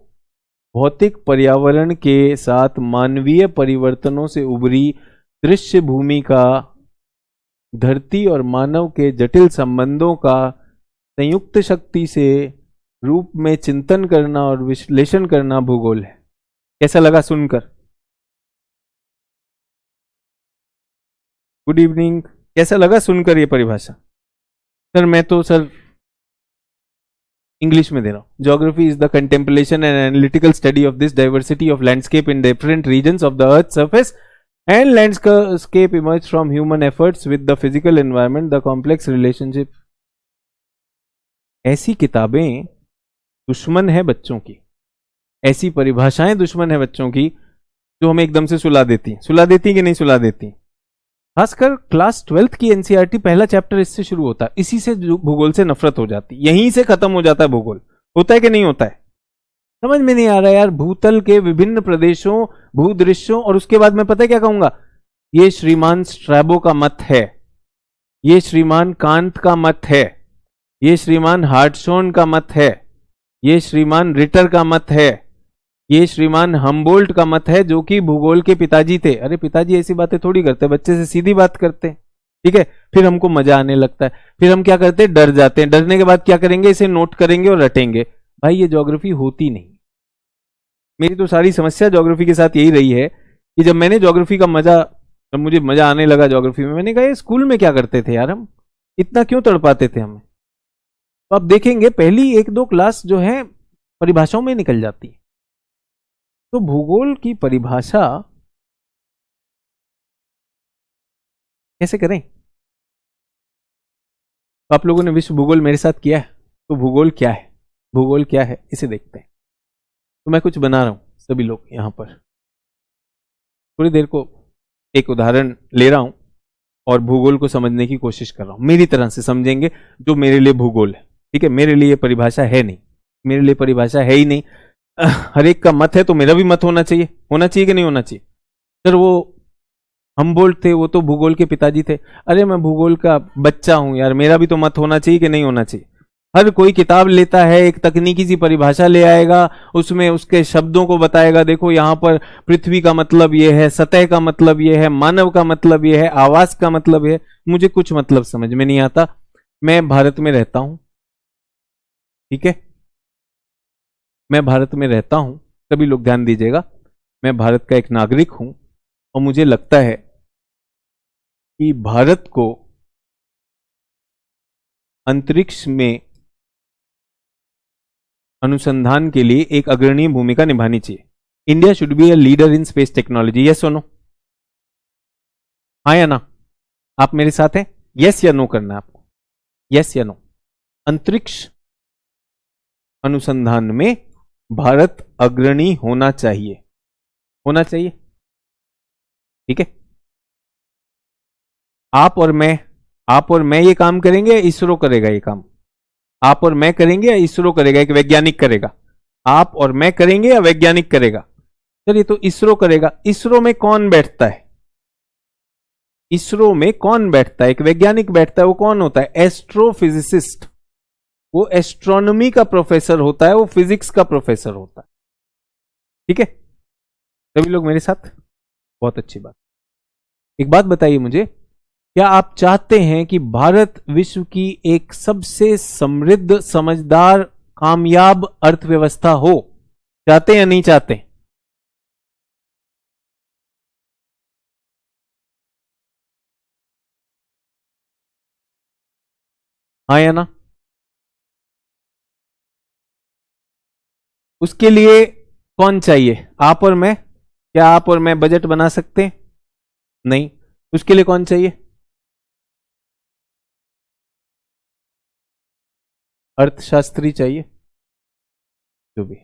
भौतिक पर्यावरण के साथ मानवीय परिवर्तनों से उभरी दृश्य भूमि का, धरती और मानव के जटिल संबंधों का संयुक्त शक्ति से रूप में चिंतन करना और विश्लेषण करना भूगोल है। कैसा लगा सुनकर? Good evening. कैसा लगा सुनकर ये परिभाषा? सर मैं तो सर इंग्लिश में दे रहा हूं। Geography is the contemplation and analytical study of this diversity of landscape in different regions of the earth surface and landscape emerge from human efforts with the physical environment, the complex relationship. ऐसी किताबें दुश्मन है बच्चों की, ऐसी परिभाषाएं दुश्मन है बच्चों की, जो हमें एकदम से सुला देती कि नहीं सुला देती। खासकर क्लास 12th की एनसीईआरटी पहला चैप्टर इससे शुरू होता है, इसी से भूगोल से नफरत हो जाती, यहीं से खत्म हो जाता है भूगोल। होता है कि नहीं होता है? समझ में नहीं आ रहा यार। भूतल के विभिन्न प्रदेशों, भूदृश्यों, और उसके बाद मैं पता है क्या कहूंगा? ये श्रीमान स्ट्रैबो का मत है, ये श्रीमान कांत का मत है, ये श्रीमान हार्टशॉन का मत है, ये श्रीमान रिटर का मत है, ये श्रीमान हम्बोल्ट का मत है, जो कि भूगोल के पिताजी थे। अरे पिताजी ऐसी बातें थोड़ी करते, बच्चे से सीधी बात करते हैं। ठीक है। फिर हमको मजा आने लगता है, फिर हम क्या करते हैं? डर जाते हैं। डरने के बाद क्या करेंगे? इसे नोट करेंगे और रटेंगे। भाई ये ज्योग्राफी होती नहीं। मेरी तो सारी समस्या ज्योग्राफी के साथ यही रही है कि जब मैंने ज्योग्राफी का मजा, जब मुझे मजा आने लगा ज्योग्राफी में, मैंने कहा ये स्कूल में क्या करते थे यार, हम इतना क्यों तड़पाते थे हमें। तो आप देखेंगे पहली 1-2 क्लास जो है परिभाषाओं में निकल जाती है। तो भूगोल की परिभाषा कैसे करें? तो आप लोगों ने विश्व भूगोल मेरे साथ किया है, तो भूगोल क्या है, भूगोल क्या है इसे देखते हैं। तो मैं कुछ बना रहा हूं, सभी लोग यहां पर थोड़ी देर को एक उदाहरण ले रहा हूं और भूगोल को समझने की कोशिश कर रहा हूं, मेरी तरह से समझेंगे जो मेरे लिए भूगोल है। ठीक है, मेरे लिए परिभाषा है नहीं, मेरे लिए परिभाषा है ही नहीं। हर एक का मत है तो मेरा भी मत होना चाहिए, होना चाहिए कि नहीं होना चाहिए। सर वो हमबोल्ट थे, वो तो भूगोल के पिताजी थे। अरे मैं भूगोल का बच्चा हूं यार, मेरा भी तो मत होना चाहिए कि नहीं होना चाहिए। हर कोई किताब लेता है, एक तकनीकी सी परिभाषा ले आएगा, उसमें उसके शब्दों को बताएगा, देखो यहां पर पृथ्वी का मतलब यह है, सतह का मतलब यह है, मानव का मतलब यह है, आवास का मतलब यह है। मुझे कुछ मतलब समझ में नहीं आता। मैं भारत में रहता हूं, ठीक है, मैं भारत में रहता हूं, सभी लोग ध्यान दीजिएगा, मैं भारत का एक नागरिक हूं और मुझे लगता है कि भारत को अंतरिक्ष में अनुसंधान के लिए एक अग्रणी भूमिका निभानी चाहिए। India should be a leader in space technology. Yes और नो? हाँ या ना? आप मेरे साथ हैं? यस या नो करना है आपको, यस या नो। अंतरिक्ष अनुसंधान में भारत अग्रणी होना चाहिए, होना चाहिए, ठीक है। आप और मैं ये काम करेंगे, इसरो करेगा ये काम? आप और मैं करेंगे या इसरो करेगा, एक वैज्ञानिक करेगा? आप और मैं करेंगे या वैज्ञानिक करेगा? चलिए तो इसरो करेगा। इसरो में कौन बैठता है? इसरो में कौन बैठता है? एक वैज्ञानिक बैठता है। वो कौन होता है? एस्ट्रोफिजिसिस्ट। वो एस्ट्रोनॉमी का प्रोफेसर होता है, वो फिजिक्स का प्रोफेसर होता है, ठीक है। सभी लोग मेरे साथ? बहुत अच्छी बात। एक बात बताइए मुझे, क्या आप चाहते हैं कि भारत विश्व की एक सबसे समृद्ध, समझदार, कामयाब अर्थव्यवस्था हो? चाहते या नहीं चाहते? हाँ या ना? उसके लिए कौन चाहिए? आप और मैं? क्या आप और मैं बजट बना सकते हैं? नहीं। उसके लिए कौन चाहिए? अर्थशास्त्री चाहिए, जो भी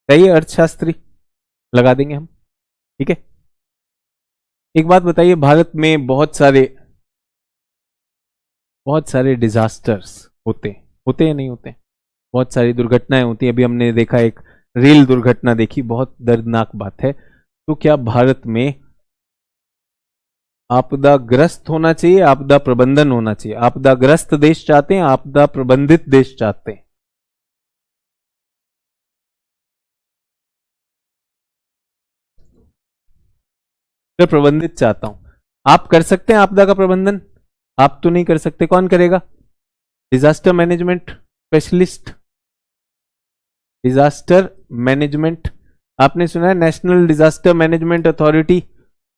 चाहिए अर्थशास्त्री लगा देंगे हम, ठीक है। एक बात बताइए, भारत में बहुत सारे डिजास्टर्स होते या नहीं होते? बहुत सारी दुर्घटनाएं होती हैं। अभी हमने देखा, एक रेल दुर्घटना देखी, बहुत दर्दनाक बात है। तो क्या भारत में आपदाग्रस्त होना चाहिए, आपदा प्रबंधन होना चाहिए? आपदाग्रस्त देश चाहते हैं, आपदा प्रबंधित देश चाहते हैं? मैं प्रबंधित चाहता हूं। आप कर सकते हैं आपदा का प्रबंधन? आप तो नहीं कर सकते, कौन करेगा? Disaster management specialist, disaster management. आपने सुना है नेशनल डिजास्टर मैनेजमेंट अथॉरिटी,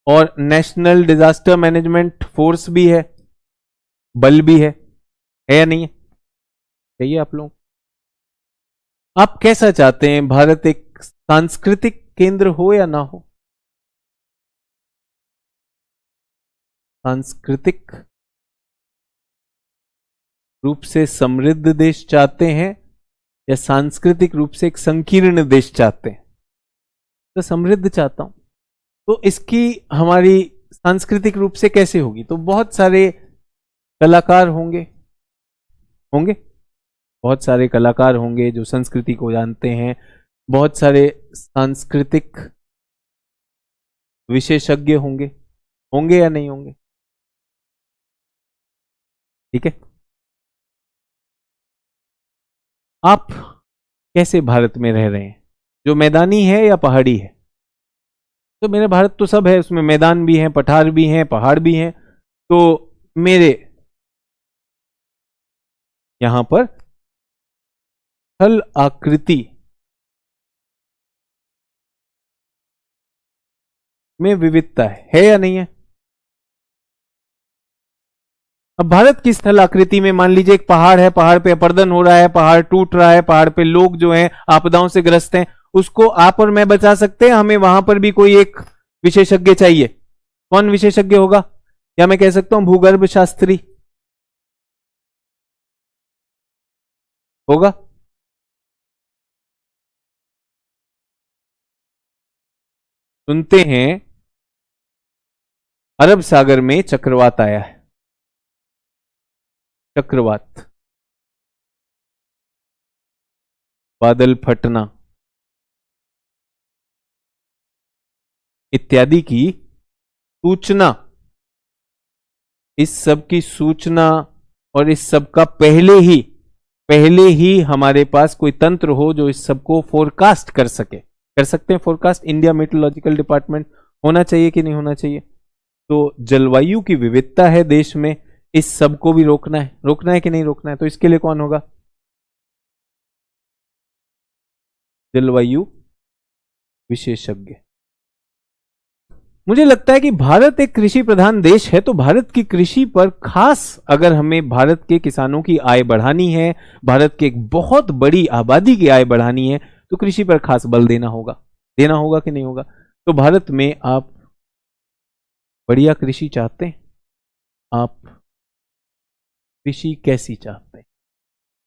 और नेशनल डिजास्टर मैनेजमेंट फोर्स भी है, बल भी है या नहीं है? चाहिए आप लोग? आप कैसा चाहते हैं? भारत एक सांस्कृतिक केंद्र हो या ना हो? सांस्कृतिक रूप से समृद्ध देश चाहते हैं या सांस्कृतिक रूप से एक संकीर्ण देश चाहते हैं? तो समृद्ध चाहता हूं। तो इसकी हमारी सांस्कृतिक रूप से कैसे होगी? तो बहुत सारे कलाकार होंगे, बहुत सारे कलाकार होंगे जो संस्कृति को जानते हैं, बहुत सारे सांस्कृतिक विशेषज्ञ होंगे या नहीं होंगे? ठीक है। आप कैसे भारत में रह रहे हैं? जो मैदानी है या पहाड़ी है? तो मेरे भारत तो सब है, उसमें मैदान भी हैं, पठार भी हैं, पहाड़ भी हैं। तो मेरे यहां पर स्थल आकृति में विविधता है या नहीं है? अब भारत की स्थल आकृति में मान लीजिए एक पहाड़ है, पहाड़ पे अपरदन हो रहा है, पहाड़ टूट रहा है, पहाड़ पे लोग जो हैं आपदाओं से ग्रस्त हैं, उसको आप और मैं बचा सकते हैं? हमें वहां पर भी कोई एक विशेषज्ञ चाहिए? कौन विशेषज्ञ होगा? या मैं कह सकता हूं भूगर्भ शास्त्री, होगा? सुनते हैं अरब सागर में चक्रवात आया है। चक्रवात, बादल फटना इत्यादि की सूचना, इस सब की सूचना और इस सब का पहले ही हमारे पास कोई तंत्र हो जो इस सब को फोरकास्ट कर सके। कर सकते हैं फोरकास्ट, इंडिया मेट्रोलॉजिकल डिपार्टमेंट होना चाहिए कि नहीं होना चाहिए? तो जलवायु की विविधता है देश में, इस सब को भी रोकना है कि नहीं रोकना है? तो इसके लिए कौन होगा? जलवायु विशेषज्ञ। मुझे लगता है कि भारत एक कृषि प्रधान देश है, तो भारत की कृषि पर खास, अगर हमें भारत के किसानों की आय बढ़ानी है, भारत के एक बहुत बड़ी आबादी की आय बढ़ानी है, तो कृषि पर खास बल देना होगा कि नहीं होगा? तो भारत में आप बढ़िया कृषि चाहते हैं? आप कृषि कैसी चाहते हैं?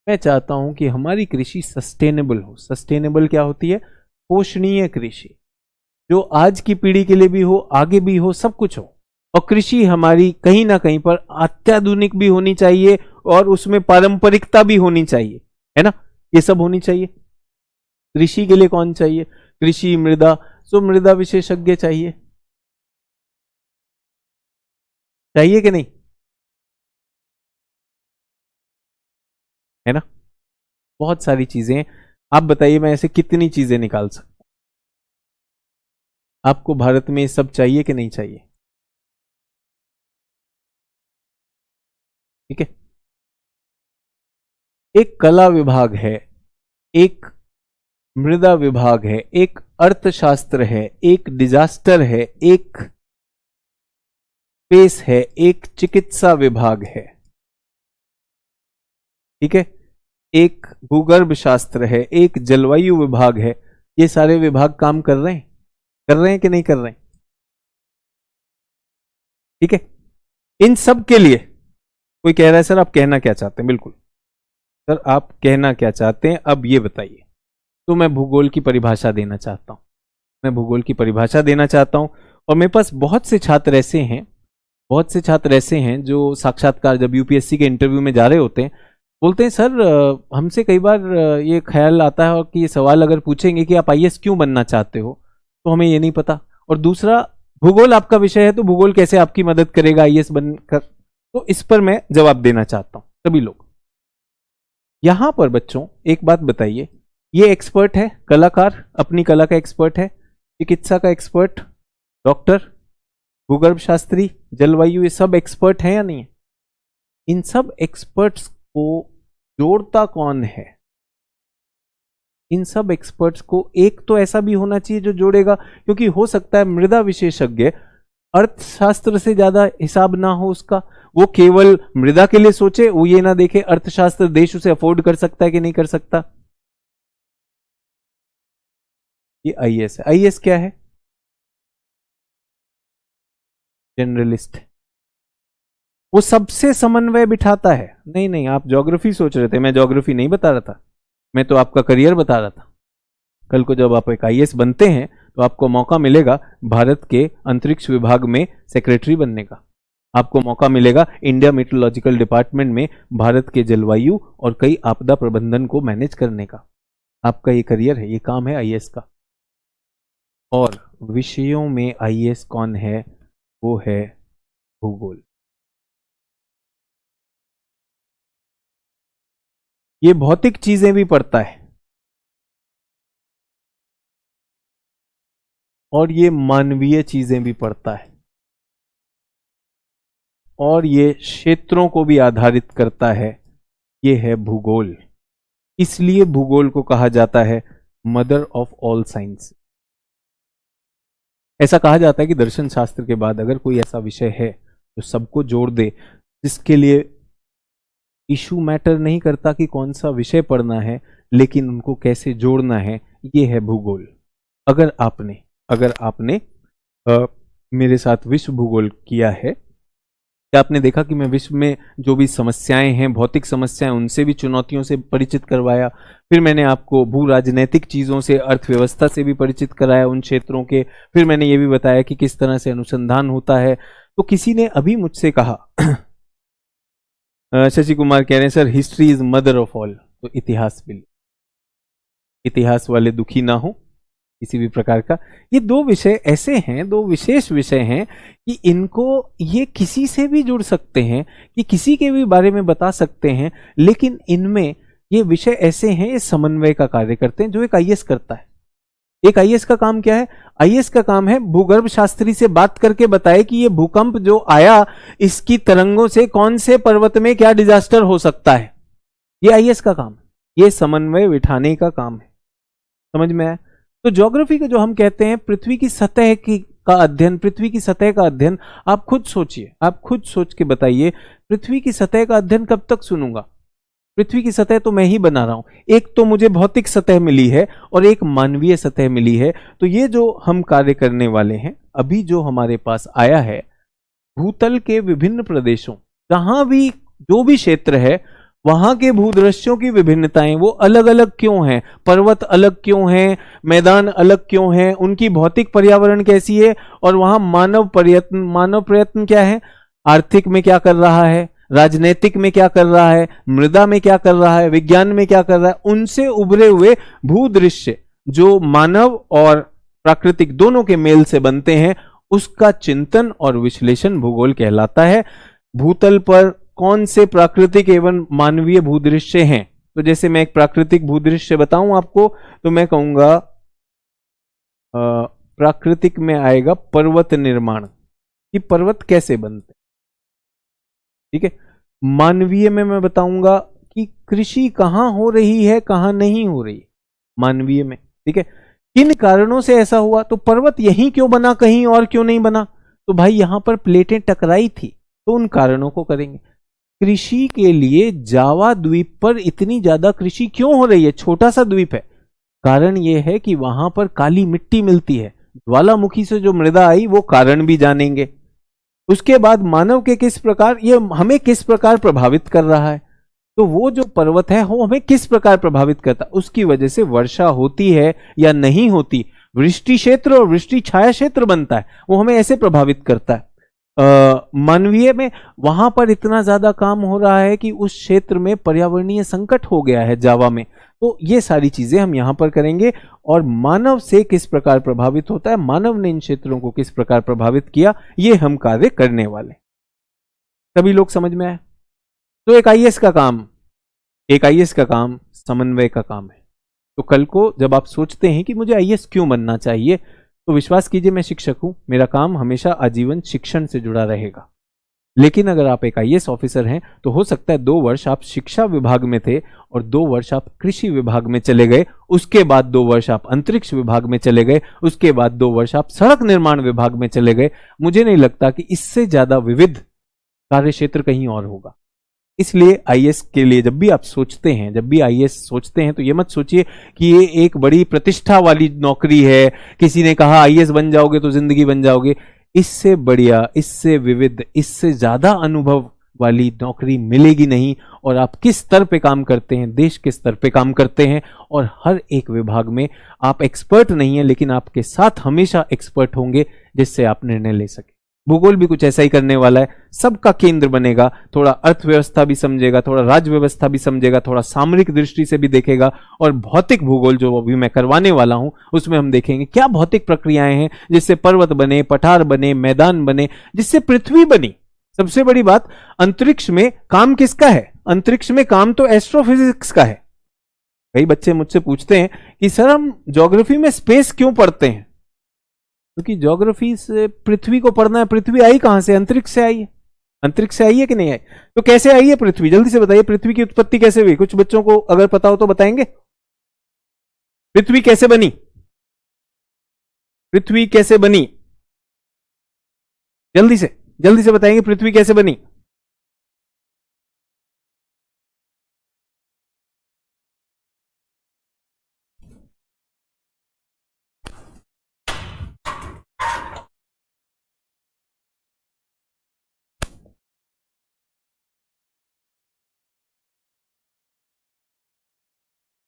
मैं चाहता हूं कि हमारी कृषि सस्टेनेबल हो। सस्टेनेबल क्या होती है? पोषणीय कृषि, जो आज की पीढ़ी के लिए भी हो, आगे भी हो, सब कुछ हो। और कृषि हमारी कहीं ना कहीं पर अत्याधुनिक भी होनी चाहिए और उसमें पारंपरिकता भी होनी चाहिए, है ना? ये सब होनी चाहिए। कृषि के लिए कौन चाहिए? कृषि मृदा, सो मृदा विशेषज्ञ चाहिए कि नहीं? है ना? बहुत सारी चीजें, आप बताइए मैं ऐसे कितनी चीजें निकाल सकता हूं। आपको भारत में ये सब चाहिए कि नहीं चाहिए? ठीक है, एक कला विभाग है, एक मृदा विभाग है, एक अर्थशास्त्र है, एक डिजास्टर है, एक स्पेस है, एक चिकित्सा विभाग है, ठीक है, एक भूगर्भ शास्त्र है, एक जलवायु विभाग है। ये सारे विभाग काम कर रहे हैं कि नहीं कर रहे हैं? ठीक है, इन सब के लिए कोई कह रहा है सर आप कहना क्या चाहते हैं? बिल्कुल सर, आप कहना क्या चाहते हैं अब ये बताइए। तो मैं भूगोल की परिभाषा देना चाहता हूं, और मेरे पास बहुत से छात्र ऐसे हैं जो साक्षात्कार, जब यूपीएससी के इंटरव्यू में जा रहे होते हैं, बोलते हैं सर हमसे कई बार ये ख्याल आता है कि ये सवाल अगर पूछेंगे कि आप आईएएस क्यों बनना चाहते हो, तो हमें ये नहीं पता। और दूसरा, भूगोल आपका विषय है तो भूगोल कैसे आपकी मदद करेगा आईएएस बनकर? तो इस पर मैं जवाब देना चाहता हूं। सभी लोग यहां पर, बच्चों एक बात बताइए, ये एक्सपर्ट है, कलाकार अपनी कला का एक्सपर्ट है, चिकित्सा का एक्सपर्ट, डॉक्टर, भूगर्भ शास्त्री, जलवायु, ये सब एक्सपर्ट हैं या नहीं है? इन सब एक्सपर्ट्स को जोड़ता कौन है? इन सब एक्सपर्ट्स को एक तो ऐसा भी होना चाहिए जो जोड़ेगा, क्योंकि हो सकता है मृदा विशेषज्ञ अर्थशास्त्र से ज्यादा हिसाब ना हो उसका, वो केवल मृदा के लिए सोचे, वो ये ना देखे अर्थशास्त्र देश उसे अफोर्ड कर सकता है कि नहीं कर सकता। ये आईएएस है। आईएएस क्या है? जनरलिस्ट। वो सबसे समन्वय बिठाता है। नहीं, आप ज्योग्राफी सोच रहे थे, मैं ज्योग्राफी नहीं बता रहा था, मैं तो आपका करियर बता रहा था। कल को जब आप एक आईएएस बनते हैं तो आपको मौका मिलेगा भारत के अंतरिक्ष विभाग में सेक्रेटरी बनने का, आपको मौका मिलेगा इंडिया मेट्रोलॉजिकल डिपार्टमेंट में भारत के जलवायु और कई आपदा प्रबंधन को मैनेज करने का। आपका ये करियर है, ये काम है आईएएस का। और विषयों में आईएएस कौन है? वो है भूगोल। ये भौतिक चीजें भी पढ़ता है और ये मानवीय चीजें भी पढ़ता है और ये क्षेत्रों को भी आधारित करता है। ये है भूगोल। इसलिए भूगोल को कहा जाता है मदर ऑफ ऑल साइंस। ऐसा कहा जाता है कि दर्शन शास्त्र के बाद अगर कोई ऐसा विषय है जो सबको जोड़ दे, जिसके लिए इशू मैटर नहीं करता कि कौन सा विषय पढ़ना है, लेकिन उनको कैसे जोड़ना है, ये है भूगोल। अगर आपने मेरे साथ विश्व भूगोल किया है क्या आपने देखा कि मैं विश्व में जो भी समस्याएं हैं, भौतिक समस्याएं, उनसे भी, चुनौतियों से परिचित करवाया। फिर मैंने आपको भू राजनैतिक चीजों से, अर्थव्यवस्था से भी परिचित कराया, उन क्षेत्रों के। फिर मैंने ये भी बताया कि किस तरह से अनुसंधान होता है। तो किसी ने अभी मुझसे कहा शशि कुमार कह रहे हैं sir, history is mother of all. तो इतिहास भी, इतिहास वाले दुखी ना हो किसी भी प्रकार का। ये दो विषय ऐसे हैं, दो विशेष विषय हैं कि इनको, ये किसी से भी जुड़ सकते हैं, कि किसी के भी बारे में बता सकते हैं, लेकिन इनमें ये विषय ऐसे हैं, ये समन्वय का कार्य करते हैं, जो एक आईएएस करता है। एक आईएएस का काम क्या है? आईएएस का काम है भूगर्भ शास्त्री से बात करके बताए कि ये भूकंप जो आया, इसकी तरंगों से कौन से पर्वत में क्या डिजास्टर हो सकता है। ये आईएएस का काम है, ये समन्वय बिठाने का काम है। समझ में आया? तो ज्योग्राफी का जो हम कहते हैं पृथ्वी की सतह की का अध्ययन, पृथ्वी की सतह का अध्ययन, आप खुद सोचिए, आप खुद सोच के बताइए, पृथ्वी की सतह का अध्ययन कब तक सुनूंगा? पृथ्वी की सतह तो मैं ही बना रहा हूं। एक तो मुझे भौतिक सतह मिली है और एक मानवीय सतह मिली है। तो ये जो हम कार्य करने वाले हैं, अभी जो हमारे पास आया है, भूतल के विभिन्न प्रदेशों, जहां भी जो भी क्षेत्र है, वहां के भूदृश्यों की विभिन्नताएं, वो अलग अलग क्यों हैं, पर्वत अलग क्यों हैं, मैदान अलग क्यों हैं, उनकी भौतिक पर्यावरण कैसी है, और वहां मानव प्रयत्न क्या है, आर्थिक में क्या कर रहा है, राजनीतिक में क्या कर रहा है, मृदा में क्या कर रहा है, विज्ञान में क्या कर रहा है, उनसे उभरे हुए भूदृश्य जो मानव और प्राकृतिक दोनों के मेल से बनते हैं, उसका चिंतन और विश्लेषण भूगोल कहलाता है। भूतल पर कौन से प्राकृतिक एवं मानवीय भूदृश्य हैं? तो जैसे मैं एक प्राकृतिक भूदृश्य बताऊं आपको, तो मैं कहूंगा प्राकृतिक में आएगा पर्वत निर्माण, कि पर्वत कैसे बनते, ठीक है। मानवीय में मैं बताऊंगा कि कृषि कहां हो रही है, कहां नहीं हो रही, मानवीय में, ठीक है। किन कारणों से ऐसा हुआ, तो पर्वत यहीं क्यों बना, कहीं और क्यों नहीं बना, तो भाई यहां पर प्लेटें टकराई थी, तो उन कारणों को करेंगे। कृषि के लिए जावा द्वीप पर इतनी ज्यादा कृषि क्यों हो रही है, छोटा सा द्वीप है, कारण यह है कि वहां पर काली मिट्टी मिलती है, ज्वालामुखी से जो मृदा आई, वो कारण भी जानेंगे। उसके बाद मानव के किस प्रकार, ये हमें किस प्रकार प्रभावित कर रहा है, तो वो जो पर्वत है वो हमें किस प्रकार प्रभावित करता है, उसकी वजह से वर्षा होती है या नहीं होती, वृष्टि क्षेत्र और वृष्टि छाया क्षेत्र बनता है, वो हमें ऐसे प्रभावित करता है। मानवीय में वहां पर इतना ज्यादा काम हो रहा है कि उस क्षेत्र में पर्यावरणीय संकट हो गया है जावा में, तो ये सारी चीजें हम यहां पर करेंगे। और मानव से किस प्रकार प्रभावित होता है, मानव ने इन क्षेत्रों को किस प्रकार प्रभावित किया, ये हम कार्य करने वाले। सभी लोग समझ में आए? तो एक आईएएस का काम, एक आईएएस का काम समन्वय का काम है। तो कल को जब आप सोचते हैं कि मुझे आईएएस क्यों बनना चाहिए, तो विश्वास कीजिए मैं शिक्षक हूं, मेरा काम हमेशा आजीवन शिक्षण से जुड़ा रहेगा। लेकिन अगर आप एक आईएएस ऑफिसर हैं, तो हो सकता है 2 वर्ष आप शिक्षा विभाग में थे और 2 वर्ष आप कृषि विभाग में चले गए, उसके बाद 2 वर्ष आप अंतरिक्ष विभाग में चले गए, उसके बाद 2 वर्ष आप सड़क निर्माण विभाग में चले गए। मुझे नहीं लगता कि इससे ज्यादा विविध कार्य क्षेत्र कहीं और होगा। इसलिए आईएएस के लिए जब भी आप सोचते हैं, जब भी आईएएस सोचते हैं, तो ये मत सोचिए कि ये एक बड़ी प्रतिष्ठा वाली नौकरी है, किसी ने कहा आईएएस बन जाओगे तो जिंदगी बन जाओगे। इससे बढ़िया, इससे विविध, इससे ज्यादा अनुभव वाली नौकरी मिलेगी नहीं। और आप किस स्तर पे काम करते हैं, देश के स्तर पे काम करते हैं, और हर एक विभाग में आप एक्सपर्ट नहीं है, लेकिन आपके साथ हमेशा एक्सपर्ट होंगे, जिससे आप निर्णय ले सके। भूगोल भी कुछ ऐसा ही करने वाला है, सबका केंद्र बनेगा, थोड़ा अर्थव्यवस्था भी समझेगा, थोड़ा राज्य व्यवस्था भी समझेगा, थोड़ा सामरिक दृष्टि से भी देखेगा। और भौतिक भूगोल जो अभी मैं करवाने वाला हूं, उसमें हम देखेंगे क्या भौतिक प्रक्रियाएं हैं जिससे पर्वत बने, पठार बने, मैदान बने, जिससे पृथ्वी बनी। सबसे बड़ी बात, अंतरिक्ष में काम किसका है? अंतरिक्ष में काम तो एस्ट्रोफिजिक्स का है। कई बच्चे मुझसे पूछते हैं कि सर हम ज्योग्राफी में स्पेस क्यों पढ़ते हैं? क्योंकि ज्योग्राफी से पृथ्वी को पढ़ना है। पृथ्वी आई कहां से? अंतरिक्ष से आई है। अंतरिक्ष से आई है कि नहीं आई? तो कैसे आई है पृथ्वी? जल्दी से बताइए, पृथ्वी की उत्पत्ति कैसे हुई? कुछ बच्चों को अगर पता हो तो बताएंगे। पृथ्वी कैसे बनी? पृथ्वी कैसे बनी? जल्दी से बताएंगे, पृथ्वी कैसे बनी?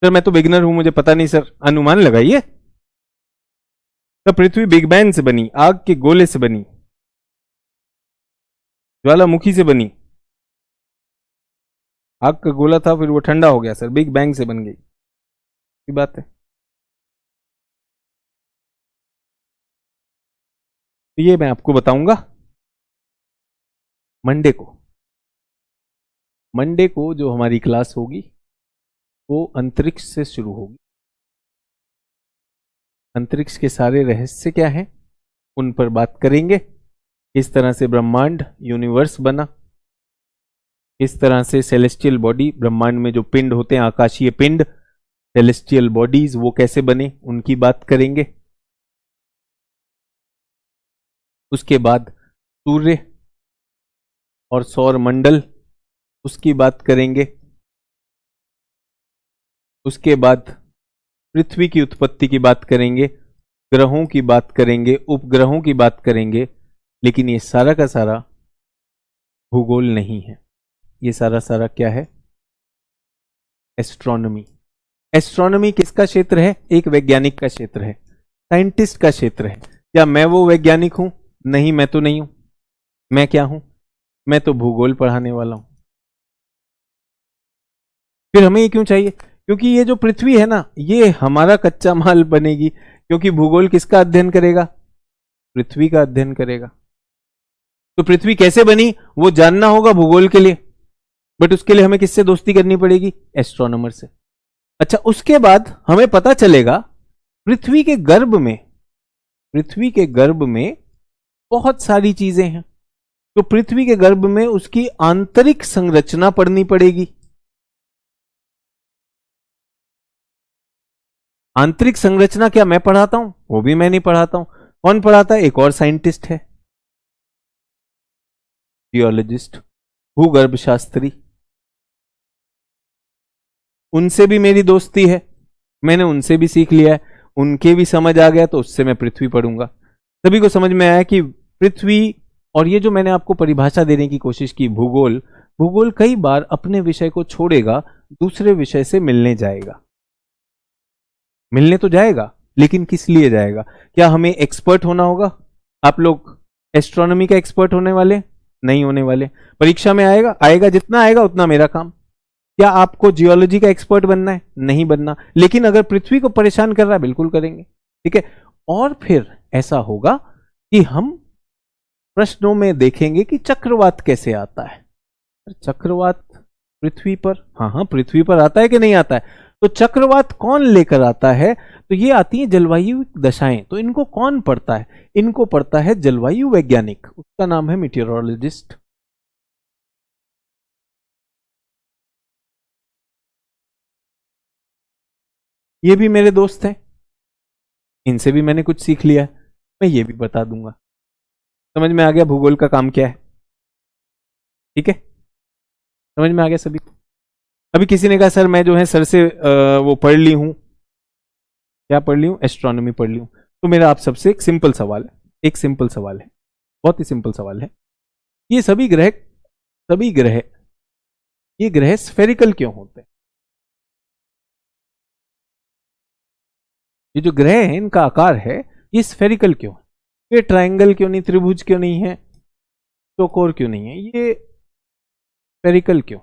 सर मैं तो बिगिनर हूं, मुझे पता नहीं सर, अनुमान लगाइए। तो पृथ्वी बिग बैंग से बनी, आग के गोले से बनी, ज्वालामुखी से बनी। आग का गोला था, फिर वो ठंडा हो गया सर, बिग बैंग से बन गई, ये बात है। तो ये मैं आपको बताऊंगा मंडे को। मंडे को जो हमारी क्लास होगी वो अंतरिक्ष से शुरू होगी। अंतरिक्ष के सारे रहस्य क्या हैं उन पर बात करेंगे। किस तरह से ब्रह्मांड यूनिवर्स बना, किस तरह से सेलेस्टियल बॉडी, ब्रह्मांड में जो पिंड होते हैं, आकाशीय पिंड, सेलेस्टियल बॉडीज, वो कैसे बने उनकी बात करेंगे। उसके बाद सूर्य और सौर मंडल, उसकी बात करेंगे। उसके बाद पृथ्वी की उत्पत्ति की बात करेंगे, ग्रहों की बात करेंगे, उपग्रहों की बात करेंगे। लेकिन ये सारा का सारा भूगोल नहीं है, ये सारा क्या है? एस्ट्रोनॉमी। एस्ट्रोनॉमी किसका क्षेत्र है? एक वैज्ञानिक का क्षेत्र है, साइंटिस्ट का क्षेत्र है। क्या मैं वो वैज्ञानिक हूं? नहीं, मैं तो नहीं हूं। मैं क्या हूं? मैं तो भूगोल पढ़ाने वाला हूं। फिर हमें ये क्यों चाहिए? क्योंकि ये जो पृथ्वी है ना, ये हमारा कच्चा माल बनेगी। क्योंकि भूगोल किसका अध्ययन करेगा? पृथ्वी का अध्ययन करेगा। तो पृथ्वी कैसे बनी वो जानना होगा भूगोल के लिए, बट उसके लिए हमें किससे दोस्ती करनी पड़ेगी? एस्ट्रोनॉमर से। अच्छा, उसके बाद हमें पता चलेगा पृथ्वी के गर्भ में, पृथ्वी के गर्भ में बहुत सारी चीजें हैं। तो पृथ्वी के गर्भ में उसकी आंतरिक संरचना पढ़नी पड़ेगी। आंतरिक संरचना क्या मैं पढ़ाता हूं? वो भी मैं नहीं पढ़ाता हूं। कौन पढ़ाता है? एक और साइंटिस्ट है, जियोलॉजिस्ट, भूगर्भ शास्त्री। उनसे भी मेरी दोस्ती है, मैंने उनसे भी सीख लिया है, उनके भी समझ आ गया, तो उससे मैं पृथ्वी पढ़ूंगा। सभी को समझ में आया कि पृथ्वी, और ये जो मैंने आपको परिभाषा देने की कोशिश की, भूगोल, भूगोल कई बार अपने विषय को छोड़ेगा, दूसरे विषय से मिलने जाएगा। मिलने तो जाएगा, लेकिन किस लिए जाएगा? क्या हमें एक्सपर्ट होना होगा? आप लोग एस्ट्रोनॉमी का एक्सपर्ट होने वाले नहीं होने वाले। परीक्षा में आएगा, आएगा जितना आएगा उतना मेरा काम। क्या आपको जियोलॉजी का एक्सपर्ट बनना है? नहीं बनना। लेकिन अगर पृथ्वी को परेशान कर रहा है, बिल्कुल करेंगे, ठीक है। और फिर ऐसा होगा कि हम प्रश्नों में देखेंगे कि चक्रवात कैसे आता है। चक्रवात पृथ्वी पर, हाँ, पृथ्वी पर आता है कि नहीं आता है? तो चक्रवात कौन लेकर आता है? तो ये आती है जलवायु दशाएं। तो इनको कौन पढ़ता है? इनको पढ़ता है जलवायु वैज्ञानिक, उसका नाम है मीटियोरोलॉजिस्ट। ये भी मेरे दोस्त हैं, इनसे भी मैंने कुछ सीख लिया है, मैं ये भी बता दूंगा। समझ में आ गया भूगोल का काम क्या है? ठीक है, समझ में आ गया सभी को? अभी किसी ने कहा सर मैं जो है सर से वो पढ़ ली हूं। क्या पढ़ ली हूं? एस्ट्रोनॉमी पढ़ ली हूं। तो मेरा आप सबसे एक सिंपल सवाल है, एक सिंपल सवाल है, बहुत ही सिंपल सवाल है। ये सभी ग्रह ये ग्रह स्फेरिकल क्यों होते हैं? ये जो ग्रह है इनका आकार है, ये स्फेरिकल क्यों है? ये ट्रायंगल क्यों नहीं, त्रिभुज क्यों नहीं है, चौकोर क्यों नहीं है, ये स्फेरिकल क्यों?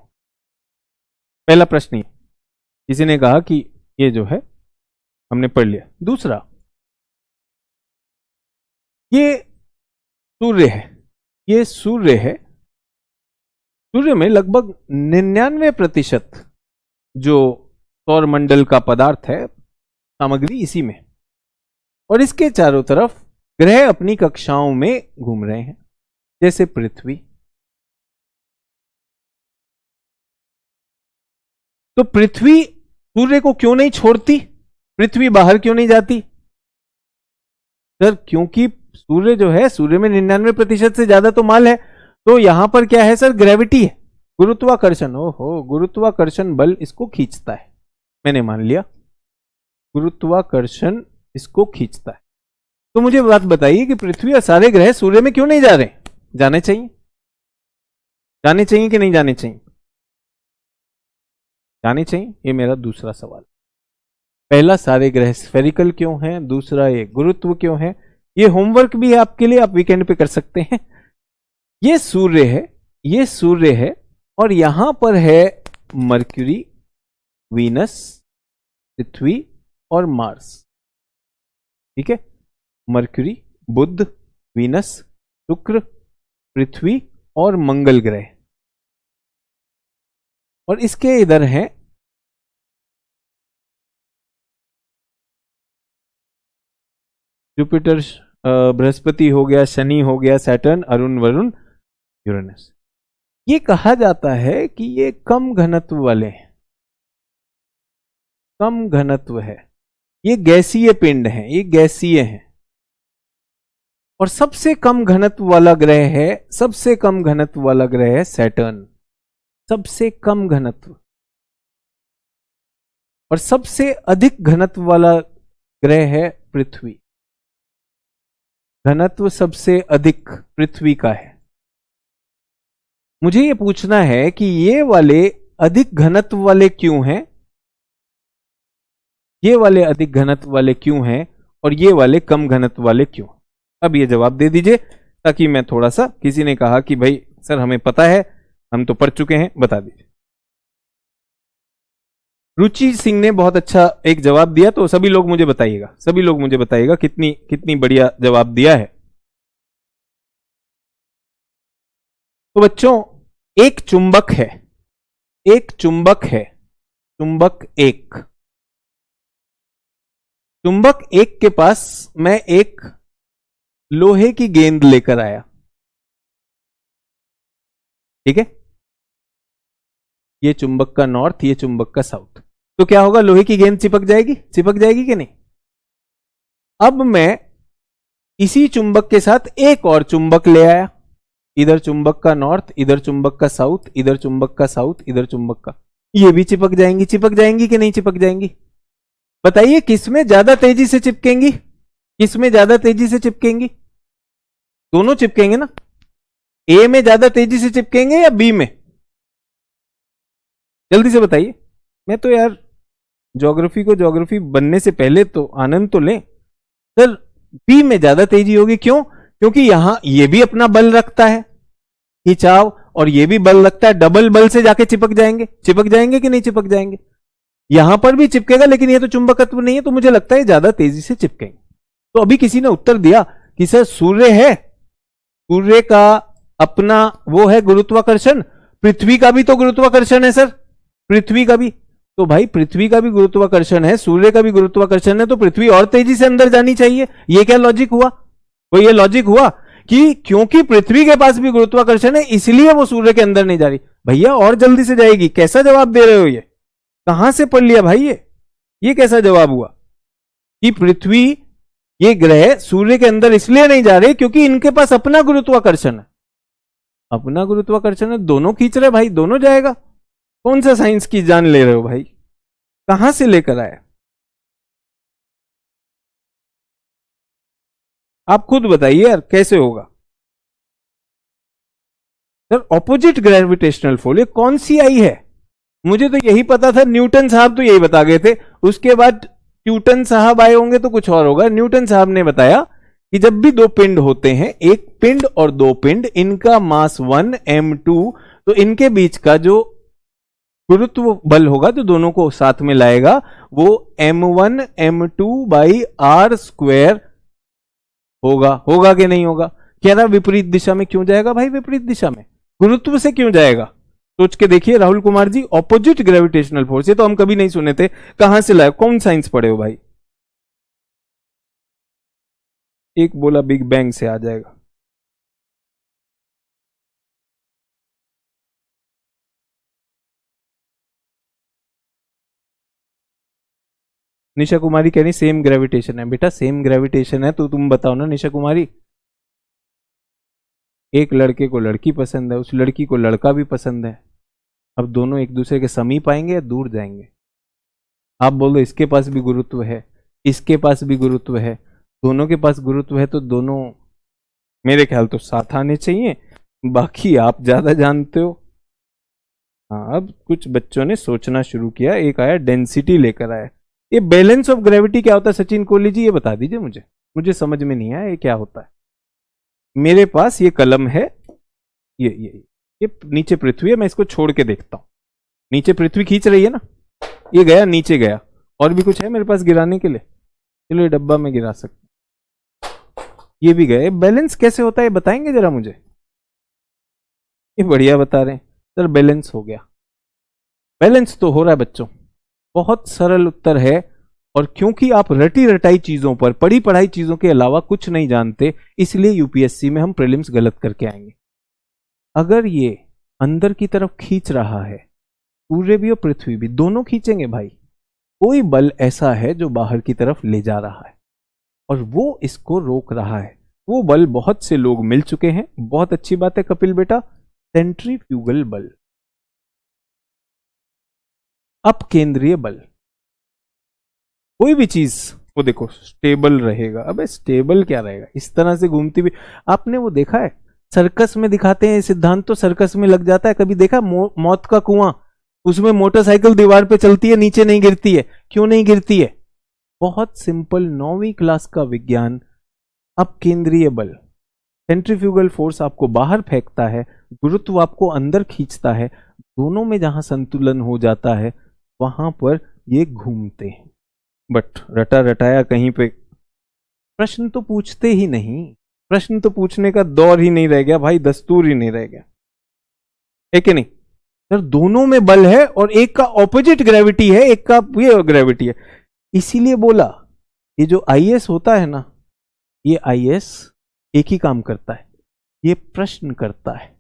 पहला प्रश्न ये। किसी ने कहा कि ये जो है हमने पढ़ लिया। दूसरा, ये सूर्य है, ये सूर्य है। सूर्य में लगभग 99% जो सौर मंडल का पदार्थ है, सामग्री इसी में। और इसके चारों तरफ ग्रह अपनी कक्षाओं में घूम रहे हैं, जैसे पृथ्वी। तो पृथ्वी सूर्य को क्यों नहीं छोड़ती? पृथ्वी बाहर क्यों नहीं जाती? सर क्योंकि सूर्य जो है, सूर्य में 99% से ज्यादा तो माल है। तो यहां पर क्या है सर? ग्रेविटी है, गुरुत्वाकर्षण। ओहो, गुरुत्वाकर्षण बल इसको खींचता है, मैंने मान लिया गुरुत्वाकर्षण इसको खींचता है। तो मुझे बात बताइए कि पृथ्वी और सारे ग्रह सूर्य में क्यों नहीं जा रहे? जाने चाहिए, जाने चाहिए कि नहीं जाने चाहिए? जाने चाहिए। ये मेरा दूसरा सवाल। पहला, सारे ग्रह स्फेरिकल क्यों हैं, दूसरा ये गुरुत्व क्यों है। ये होमवर्क भी है आपके लिए, आप वीकेंड पे कर सकते हैं। ये सूर्य है, ये सूर्य है, और यहां पर है मर्क्यूरी, वीनस, पृथ्वी और मार्स। ठीक है, मर्क्यूरी, बुध, वीनस, शुक्र, पृथ्वी और मंगल ग्रह। और इसके इधर है जुपिटर, बृहस्पति हो गया, शनि हो गया, सैटर्न, अरुण, वरुण, यूरेनस। ये कहा जाता है कि ये कम घनत्व वाले हैं, कम घनत्व है, ये गैसीय पिंड हैं, ये गैसीय हैं। और सबसे कम घनत्व वाला ग्रह है, सबसे कम घनत्व वाला ग्रह है सैटर्न, सबसे कम घनत्व। और सबसे अधिक घनत्व वाला ग्रह है पृथ्वी, घनत्व सबसे अधिक पृथ्वी का है। मुझे ये पूछना है कि ये वाले अधिक घनत्व वाले क्यों हैं, ये वाले अधिक घनत्व वाले क्यों हैं और ये वाले कम घनत्व वाले क्यों। अब ये जवाब दे दीजिए, ताकि मैं थोड़ा सा, किसी ने कहा कि भाई सर हमें पता है, हम तो पढ़ चुके हैं, बता दीजिए। रुचि सिंह ने बहुत अच्छा एक जवाब दिया, तो सभी लोग मुझे बताइएगा, सभी लोग मुझे बताइएगा कितनी कितनी बढ़िया जवाब दिया है। तो बच्चों, एक चुंबक है, एक चुंबक है, चुंबक एक, चुंबक एक के पास मैं एक लोहे की गेंद लेकर आया। ठीक है, ये चुंबक का नॉर्थ, ये चुंबक का साउथ। तो क्या होगा, लोहे की गेंद चिपक जाएगी, चिपक जाएगी कि नहीं। अब मैं इसी चुंबक के साथ एक और चुंबक ले आया, इधर चुंबक का नॉर्थ, इधर चुंबक का साउथ, इधर चुंबक का साउथ, इधर चुंबक का, ये भी चिपक जाएंगी, चिपक जाएंगी कि नहीं चिपक जाएंगी। बताइए किसमें ज्यादा तेजी से चिपकेंगी, किसमें ज्यादा तेजी से चिपकेंगी। दोनों चिपकेंगे ना, ए में ज्यादा तेजी से चिपकेंगे या बी में, जल्दी से बताइए। मैं तो यार ज्योग्राफी को ज्योग्राफी बनने से पहले तो आनंद तो लें। सर बी में ज्यादा तेजी होगी, क्यों, क्योंकि यहां ये भी अपना बल रखता है खिंचाव, और ये भी बल रखता है, डबल बल से जाके चिपक जाएंगे, चिपक जाएंगे कि नहीं चिपक जाएंगे। यहां पर भी चिपकेगा, लेकिन ये तो चुंबकत्व नहीं है, तो मुझे लगता है ज्यादा तेजी से चिपकेंगे। तो अभी किसी ने उत्तर दिया कि सर सूर्य है, सूर्य का अपना वो है गुरुत्वाकर्षण, पृथ्वी का भी तो गुरुत्वाकर्षण है सर, पृथ्वी का भी। तो भाई पृथ्वी का भी गुरुत्वाकर्षण है, सूर्य का भी गुरुत्वाकर्षण है, तो पृथ्वी और तेजी से अंदर जानी चाहिए। ये क्या लॉजिक हुआ, कोई ये लॉजिक हुआ कि क्योंकि पृथ्वी के पास भी गुरुत्वाकर्षण है इसलिए वो सूर्य के अंदर नहीं जा रही। भैया और जल्दी से जाएगी, कैसा जवाब दे रहे हो, ये कहां से पढ़ लिया भाई, ये कैसा जवाब हुआ कि पृथ्वी, ये ग्रह सूर्य के अंदर इसलिए नहीं जा रहे क्योंकि इनके पास अपना गुरुत्वाकर्षण है, अपना गुरुत्वाकर्षण है, दोनों खींच रहे भाई, दोनों जाएगा। कौन सा साइंस की जान ले रहे हो भाई, कहां से लेकर आए आप खुद बताइए यार, कैसे होगा। सर ऑपोजिट ग्रेविटेशनल फोर्स, ये कौन सी आई है, मुझे तो यही पता था, न्यूटन साहब तो यही बता गए थे, उसके बाद न्यूटन साहब आए होंगे तो कुछ और होगा। न्यूटन साहब ने बताया कि जब भी दो पिंड होते हैं, एक पिंड और दो पिंड, इनका मास 1 m2, तो इनके बीच का जो गुरुत्व बल होगा जो दोनों को साथ में लाएगा वो m1 m2 by r square होगा, होगा कि नहीं होगा। कह रहा विपरीत दिशा में क्यों जाएगा भाई, विपरीत दिशा में गुरुत्व से क्यों जाएगा, सोच के देखिए Rahul Kumar ji. Opposite gravitational force, ये तो हम कभी नहीं सुने थे, कहां से लाए, कौन साइंस पढ़े हो भाई। एक बोला बिग बैंग से आ जाएगा, निशा कुमारी कह रही सेम ग्रेविटेशन है। बेटा सेम ग्रेविटेशन है तो तुम बताओ ना निशा कुमारी, एक लड़के को लड़की पसंद है, उस लड़की को लड़का भी पसंद है, अब दोनों एक दूसरे के समीप आएंगे या दूर जाएंगे। आप बोलो इसके पास भी गुरुत्व है, इसके पास भी गुरुत्व है, दोनों के पास गुरुत्व है, तो दोनों मेरे ख्याल तो साथ आने चाहिए, बाकी आप ज्यादा जानते हो। हाँ अब कुछ बच्चों ने सोचना शुरू किया, एक आया डेंसिटी लेकर आया, ये बैलेंस ऑफ ग्रेविटी क्या होता है सचिन कोहली जी, ये बता दीजिए मुझे, मुझे समझ में नहीं आया ये क्या होता है। मेरे पास ये कलम है, ये नीचे पृथ्वी है, मैं इसको छोड़ के देखता हूं, नीचे पृथ्वी खींच रही है ना, ये गया नीचे गया, और भी कुछ है मेरे पास गिराने के लिए, चलो ये डब्बा में गिरा सकते, ये भी गया। बैलेंस कैसे होता है बताएंगे जरा मुझे? ये बढ़िया बता रहे हैं सर, बैलेंस हो गया। बैलेंस तो हो रहा है बच्चों, बहुत सरल उत्तर है। और क्योंकि आप रटी रटाई चीजों पर, पढ़ी पढ़ाई चीजों के अलावा कुछ नहीं जानते, इसलिए यूपीएससी में हम प्रीलिम्स गलत करके आएंगे। अगर ये अंदर की तरफ खींच रहा है, सूर्य भी और पृथ्वी भी दोनों खींचेंगे भाई, कोई बल ऐसा है जो बाहर की तरफ ले जा रहा है और वो इसको रोक रहा है। वो बल बहुत से लोग मिल चुके हैं, बहुत अच्छी बात है कपिल बेटा, सेंट्रीफ्यूगल बल, अपकेंद्रीय बल। कोई भी चीज वो देखो स्टेबल रहेगा, अबे स्टेबल क्या रहेगा, इस तरह से घूमती भी। आपने वो देखा है सर्कस में दिखाते हैं सिद्धांत, तो सर्कस में लग जाता है। कभी देखा मौत का कुआं, उसमें मोटरसाइकिल दीवार पे चलती है, नीचे नहीं गिरती है, क्यों नहीं गिरती है? बहुत सिंपल 9वीं क्लास का विज्ञान, अपकेंद्रीय बल, सेंट्रीफ्यूगल फोर्स आपको बाहर फेंकता है, गुरुत्व आपको अंदर खींचता है, दोनों में जहां संतुलन हो जाता है वहां पर ये घूमते हैं। बट रटा रटाया कहीं पे प्रश्न तो पूछते ही नहीं, प्रश्न तो पूछने का दौर ही नहीं रह गया भाई, दस्तूर ही नहीं रह गया है कि नहीं सर? दोनों में बल है और एक का ऑपोजिट ग्रेविटी है, एक का ये ग्रेविटी है। इसीलिए बोला ये जो आईएएस होता है ना, ये आईएएस एक ही काम करता है, ये प्रश्न करता है,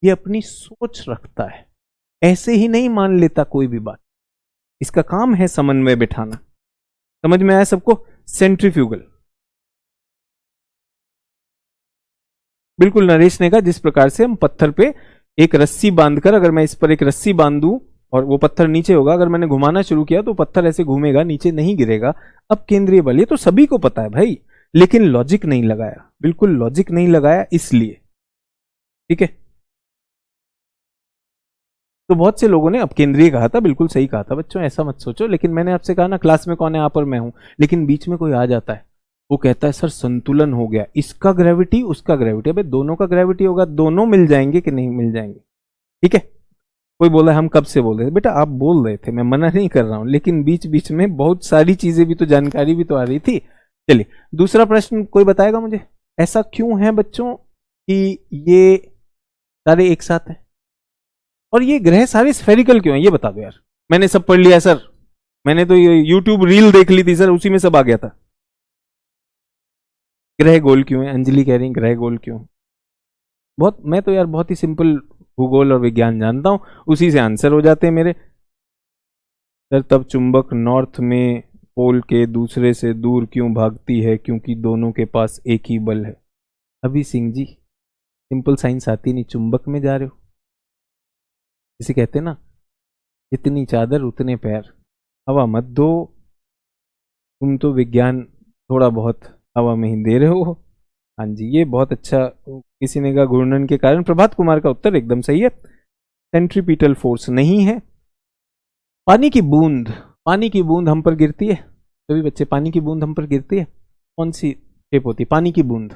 ये अपनी सोच रखता है, ऐसे ही नहीं मान लेता कोई भी बात। इसका काम है समन्वय बिठाना। समझ में आया सबको? सेंट्रीफ्यूगल बिल्कुल नरेश ने कहा, जिस प्रकार से हम पत्थर पे एक रस्सी बांधकर, अगर मैं इस पर एक रस्सी बांध दूं और वो पत्थर नीचे होगा, अगर मैंने घुमाना शुरू किया तो पत्थर ऐसे घूमेगा, नीचे नहीं गिरेगा। अब केंद्रीय बल, ये तो सभी को पता है भाई, लेकिन लॉजिक नहीं लगाया, बिल्कुल लॉजिक नहीं लगाया इसलिए, ठीक है? तो बहुत से लोगों ने अपकेंद्रीय कहा था, बिल्कुल सही कहा था बच्चों, ऐसा मत सोचो। लेकिन मैंने आपसे कहा ना क्लास में कौन है, आप और मैं हूं, लेकिन बीच में कोई आ जाता है, वो कहता है सर संतुलन हो गया, इसका ग्रेविटी उसका ग्रेविटी। अबे दोनों का ग्रेविटी होगा, दोनों मिल जाएंगे कि नहीं मिल जाएंगे? ठीक है? कोई बोला हम कब से बोल रहे थे? बेटा आप बोल रहे थे, मैं मना नहीं कर रहा हूं, लेकिन बीच बीच में बहुत सारी चीजें भी तो, जानकारी भी तो आ रही थी। चलिए दूसरा प्रश्न कोई बताएगा मुझे, ऐसा क्यों है बच्चों कि ये सारे एक साथ हैं और ये ग्रह सारे स्फेरिकल क्यों हैं? ये बता दो यार। मैंने सब पढ़ लिया सर, मैंने तो ये यूट्यूब रील देख ली थी सर, उसी में सब आ गया था। ग्रह गोल क्यों है? अंजलि कह रही ग्रह गोल क्यों? बहुत, मैं तो यार बहुत ही सिंपल भूगोल और विज्ञान जानता हूं, उसी से आंसर हो जाते हैं मेरे। सर तब चुंबक नॉर्थ में पोल के दूसरे से दूर क्यों भागती है? क्योंकि दोनों के पास एक ही बल है। अभी सिंह जी सिंपल साइंस आती नहीं, चुंबक में जा रहे हो, जिसे कहते हैं ना जितनी चादर उतने पैर, हवा मत दो, तुम तो विज्ञान थोड़ा बहुत हवा में ही दे रहे हो। हाँ जी, ये बहुत अच्छा, किसी ने कहा घूर्णन के कारण। प्रभात कुमार का उत्तर एकदम सही है, सेंट्रीपिटल फोर्स नहीं है। पानी की बूंद, पानी की बूंद हम पर गिरती है, सभी बच्चे पानी की बूंद हम पर गिरती है, कौन सी शेप होती है पानी की बूंद?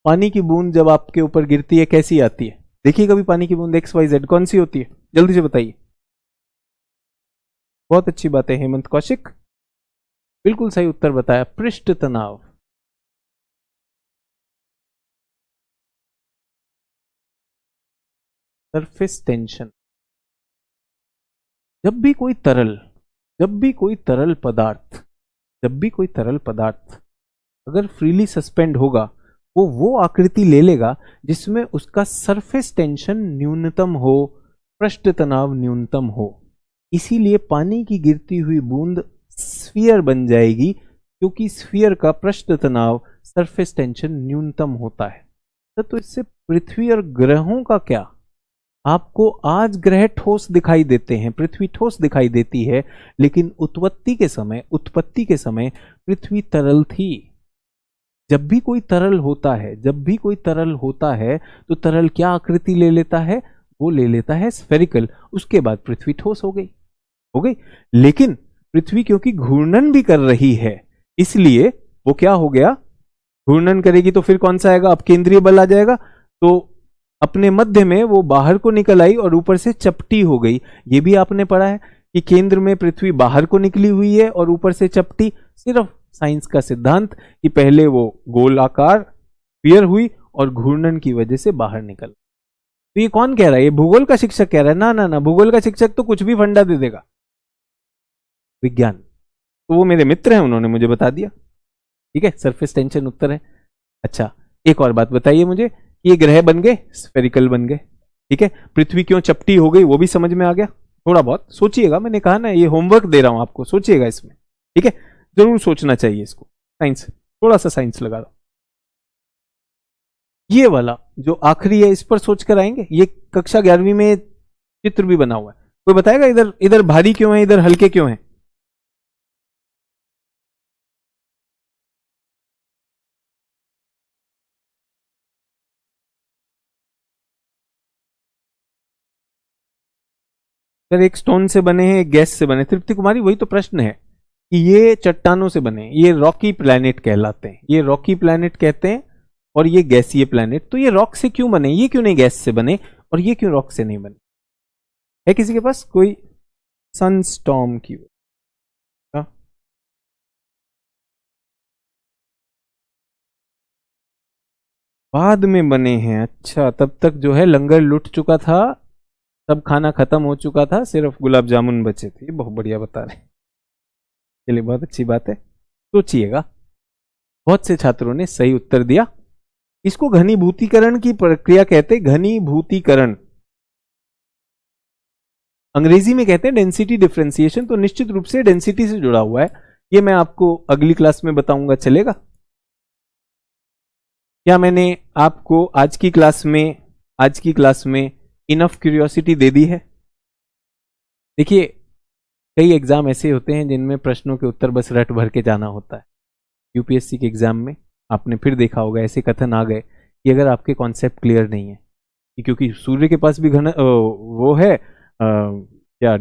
पानी की बूंद जब आपके ऊपर गिरती है कैसी आती है? देखिए कभी पानी की बूंद XYZ कौन सी होती है, जल्दी से बताइए। बहुत अच्छी बात है हेमंत कौशिक, बिल्कुल सही उत्तर बताया, पृष्ठ तनाव। Surface tension. जब भी कोई तरल पदार्थ अगर फ्रीली सस्पेंड होगा, वो आकृति ले लेगा जिसमें उसका सरफेस टेंशन न्यूनतम हो, पृष्ठ तनाव न्यूनतम हो। इसीलिए पानी की गिरती हुई बूंद स्फीयर बन जाएगी, क्योंकि स्फीयर का पृष्ठ तनाव, सरफेस टेंशन न्यूनतम होता है। तो इससे पृथ्वी और ग्रहों का क्या? आपको आज ग्रह ठोस दिखाई देते हैं, पृथ्वी ठोस दिखाई देती है, लेकिन उत्पत्ति के समय पृथ्वी तरल थी। जब भी कोई तरल होता है तो तरल क्या आकृति ले लेता है? वो ले लेता है स्फेरिकल। उसके बाद पृथ्वी ठोस हो गई। हो गई। लेकिन पृथ्वी क्योंकि घूर्णन भी कर रही है, इसलिए वो क्या हो गया, घूर्णन करेगी तो फिर कौन सा आएगा, अब केंद्रीय बल आ जाएगा, तो अपने मध्य में वो बाहर को निकल आई और ऊपर से चपटी हो गई। ये भी आपने पढ़ा है कि केंद्र में पृथ्वी बाहर को निकली हुई है और ऊपर से चपटी। सिर्फ साइंस का सिद्धांत कि पहले वो गोल आकार स्फीयर हुई और घूर्णन की वजह से बाहर निकल। तो ये कौन कह रहा है, ये भूगोल का शिक्षक कह रहा है? ना ना ना, भूगोल का शिक्षक तो कुछ भी फंडा दे देगा, विज्ञान। तो वो मेरे मित्र हैं, उन्होंने मुझे बता दिया। ठीक है, सरफेस टेंशन उत्तर है। अच्छा, एक और बात बताइए मुझे कि ये ग्रह बन गए स्फेरिकल बन गए, ठीक है, पृथ्वी क्यों चपटी हो गई वो भी समझ में आ गया। थोड़ा बहुत सोचिएगा, मैंने कहा ना ये होमवर्क दे रहा हूं आपको, सोचिएगा इसमें, ठीक है, जरूर सोचना चाहिए इसको, साइंस, थोड़ा सा साइंस लगा रहा हूं। ये वाला जो आखिरी है इस पर सोचकर आएंगे। ये कक्षा 11वीं में चित्र भी बना हुआ है, कोई बताएगा इधर इधर भारी क्यों है, इधर हल्के क्यों है? सर एक स्टोन से बने हैं, एक गैस से बने। तृप्ति कुमारी वही तो प्रश्न है कि ये चट्टानों से बने, ये रॉकी प्लैनेट कहलाते हैं, ये रॉकी प्लैनेट कहते हैं, और ये गैसीय प्लैनेट। तो ये रॉक से क्यों बने, ये क्यों नहीं गैस से बने, और ये क्यों रॉक से नहीं बने? है किसी के पास कोई? सनस्टॉर्म की बाद में बने हैं। अच्छा, तब तक जो है लंगर लुट चुका था, सब खाना खत्म हो चुका था, सिर्फ गुलाब जामुन बचे थे। बहुत बढ़िया बता रहे, चलिए बहुत अच्छी बात है। सोचिएगा, बहुत से छात्रों ने सही उत्तर दिया। इसको घनीभूतीकरण की प्रक्रिया कहते, घनीभूतीकरण अंग्रेजी में कहते हैं डेंसिटी डिफरेंशिएशन। तो निश्चित रूप से डेंसिटी से जुड़ा हुआ है, ये मैं आपको अगली क्लास में बताऊंगा, चलेगा? क्या मैंने आपको आज की क्लास में इनफ क्यूरियोसिटी दे दी है? देखिए, कई एग्जाम ऐसे होते हैं जिनमें प्रश्नों के उत्तर बस रट भर के जाना होता है। यूपीएससी के एग्जाम में आपने फिर देखा होगा ऐसे कथन आ गए कि अगर आपके कॉन्सेप्ट क्लियर नहीं है, कि क्योंकि सूर्य के पास भी वो है क्या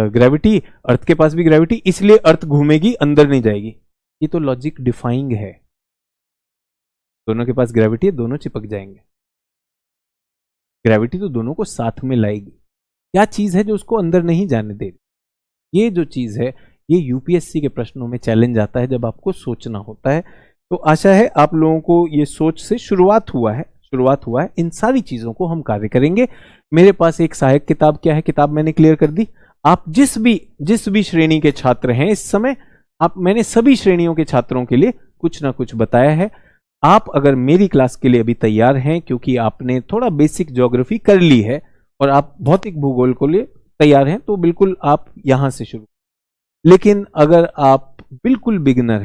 ग्रेविटी, अर्थ के पास भी ग्रेविटी, इसलिए अर्थ घूमेगी, अंदर नहीं जाएगी। ये तो लॉजिक डिफाइंग है, दोनों के पास ग्रेविटी है, दोनों चिपक जाएंगे। ग्रेविटी तो दोनों को साथ में लाएगी। क्या चीज है जो उसको अंदर नहीं जाने देगी? ये जो चीज है, ये यूपीएससी के प्रश्नों में चैलेंज आता है जब आपको सोचना होता है। तो आशा है आप लोगों को ये सोच से शुरुआत हुआ है। इन सारी चीजों को हम कार्य करेंगे। मेरे पास एक सहायक किताब, क्या है किताब मैंने क्लियर कर दी। आप जिस भी श्रेणी के छात्र हैं इस समय, मैंने सभी श्रेणियों के छात्रों के लिए कुछ ना कुछ बताया है। आप अगर मेरी क्लास के लिए अभी तैयार हैं, क्योंकि आपने थोड़ा बेसिक ज्योग्राफी कर ली है और आप भौतिक भूगोल को लिए तैयार हैं, तो बिल्कुल आप यहां से शुरू। लेकिन अगर आप बिल्कुल बिगिनर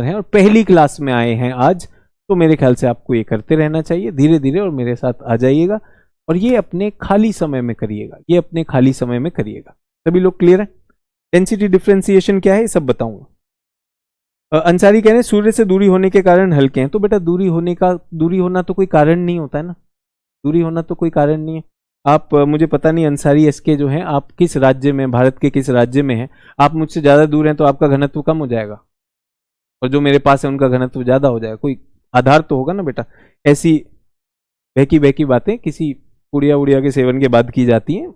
हैं और पहली क्लास में आए हैं आज, तो मेरे ख्याल से आपको ये करते रहना चाहिए धीरे धीरे, और मेरे साथ आ जाइएगा और ये अपने खाली समय में करिएगा। सभी लोग क्लियर हैं? डेंसिटी डिफरेंशिएशन क्या है ये सब बताऊंगा। अंसारी कह रहे हैं सूर्य से दूरी होने के कारण हल्के हैं। तो बेटा दूरी होना तो कोई कारण नहीं होता है ना, दूरी होना तो कोई कारण नहीं है। आप मुझे पता नहीं अंसारी एसके जो हैं, आप किस राज्य में, भारत के किस राज्य में हैं? आप मुझसे ज्यादा दूर हैं तो आपका घनत्व कम हो जाएगा, और जो मेरे पास है उनका घनत्व ज्यादा हो जाएगा। कोई आधार तो होगा ना बेटा। ऐसी बहकी बातें किसी उड़िया उड़िया के सेवन के बाद की जाती हैं,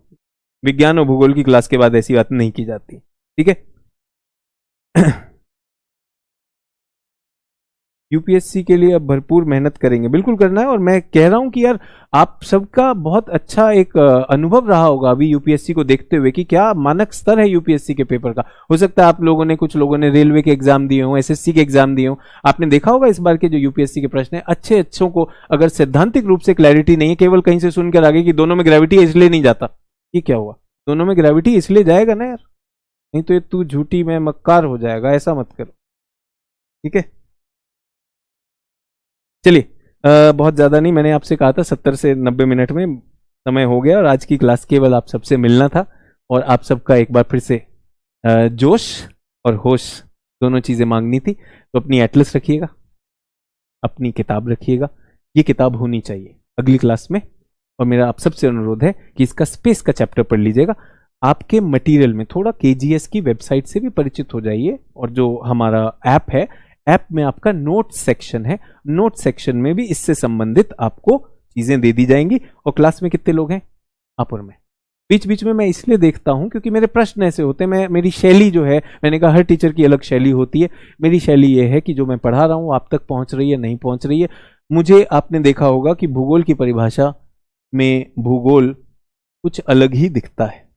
विज्ञान और भूगोल की क्लास के बाद ऐसी बात नहीं की जाती, ठीक है। यूपीएससी के लिए अब भरपूर मेहनत करेंगे, बिल्कुल करना है। और मैं कह रहा हूं कि यार आप सबका बहुत अच्छा एक अनुभव रहा होगा अभी यूपीएससी को देखते हुए कि क्या मानक स्तर है यूपीएससी के पेपर का। हो सकता है आप लोगों ने, कुछ लोगों ने रेलवे के एग्जाम दिए हों, एसएससी के एग्जाम दिए हों। आपने देखा होगा इस बार के जो यूपीएससी के प्रश्न है, अच्छों को अगर सैद्धांतिक रूप से क्लैरिटी नहीं है, केवल कहीं से सुनकर आगे कि दोनों में ग्रेविटी है इसलिए नहीं जाता, ये क्या हुआ? दोनों में ग्रेविटी इसलिए जाएगा ना यार, नहीं तो ये तू झूठी में मक्कार हो जाएगा, ऐसा मत करो, ठीक है। चलिए बहुत ज्यादा नहीं, मैंने आपसे कहा था 70 से 90 मिनट में समय हो गया, और आज की क्लास केवल आप सबसे मिलना था और आप सबका एक बार फिर से जोश और होश दोनों चीजें मांगनी थी। तो अपनी एटलस रखिएगा, अपनी किताब रखिएगा, ये किताब होनी चाहिए अगली क्लास में। और मेरा आप सबसे अनुरोध है कि इसका स्पेस का चैप्टर पढ़ लीजिएगा। आपके मटेरियल में थोड़ा केजीएस की वेबसाइट से भी परिचित हो जाइए, और जो हमारा ऐप है, ऐप में आपका नोट सेक्शन है, नोट सेक्शन में भी इससे संबंधित आपको चीजें दे दी जाएंगी। और क्लास में कितने लोग हैं? आप और मैं। बीच बीच में मैं इसलिए देखता हूं क्योंकि मेरे प्रश्न ऐसे होते हैं, मेरी शैली जो है, मैंने कहा हर टीचर की अलग शैली होती है, मेरी शैली ये है कि जो मैं पढ़ा रहा हूं आप तक पहुंच रही है, नहीं पहुंच रही है। मुझे, आपने देखा होगा कि भूगोल की परिभाषा में भूगोल कुछ अलग ही दिखता है।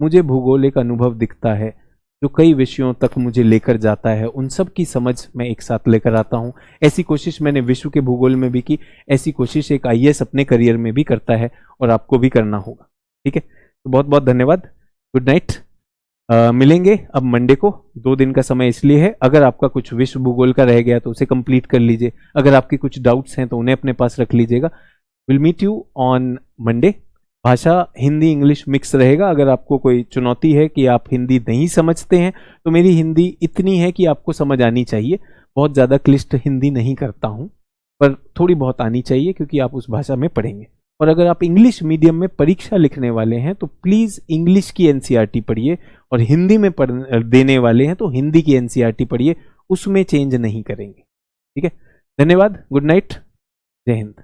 मुझे भूगोल एक अनुभव दिखता है जो कई विषयों तक मुझे लेकर जाता है, उन सब की समझ मैं एक साथ लेकर आता हूं। ऐसी कोशिश मैंने विश्व के भूगोल में भी की, ऐसी कोशिश एक आईएएस अपने करियर में भी करता है, और आपको भी करना होगा। ठीक है, तो बहुत बहुत धन्यवाद, गुड नाइट। मिलेंगे अब मंडे को, 2 दिन का समय इसलिए है। अगर आपका कुछ विश्व भूगोल का रह गया तो उसे कंप्लीट कर लीजिए, अगर आपके कुछ डाउट्स हैं तो उन्हें अपने पास रख लीजिएगा। Will meet you on Monday. भाषा हिंदी इंग्लिश मिक्स रहेगा। अगर आपको कोई चुनौती है कि आप हिंदी नहीं समझते हैं, तो मेरी हिंदी इतनी है कि आपको समझ आनी चाहिए। बहुत ज़्यादा क्लिष्ट हिंदी नहीं करता हूं, पर थोड़ी बहुत आनी चाहिए क्योंकि आप उस भाषा में पढ़ेंगे। और अगर आप इंग्लिश मीडियम में परीक्षा लिखने वाले हैं तो प्लीज़ इंग्लिश की एनसीईआरटी पढ़िए, और हिंदी में देने वाले हैं तो हिंदी की एनसीईआरटी पढ़िए, उसमें चेंज नहीं करेंगे। ठीक है, धन्यवाद, गुड नाइट, जय हिंद।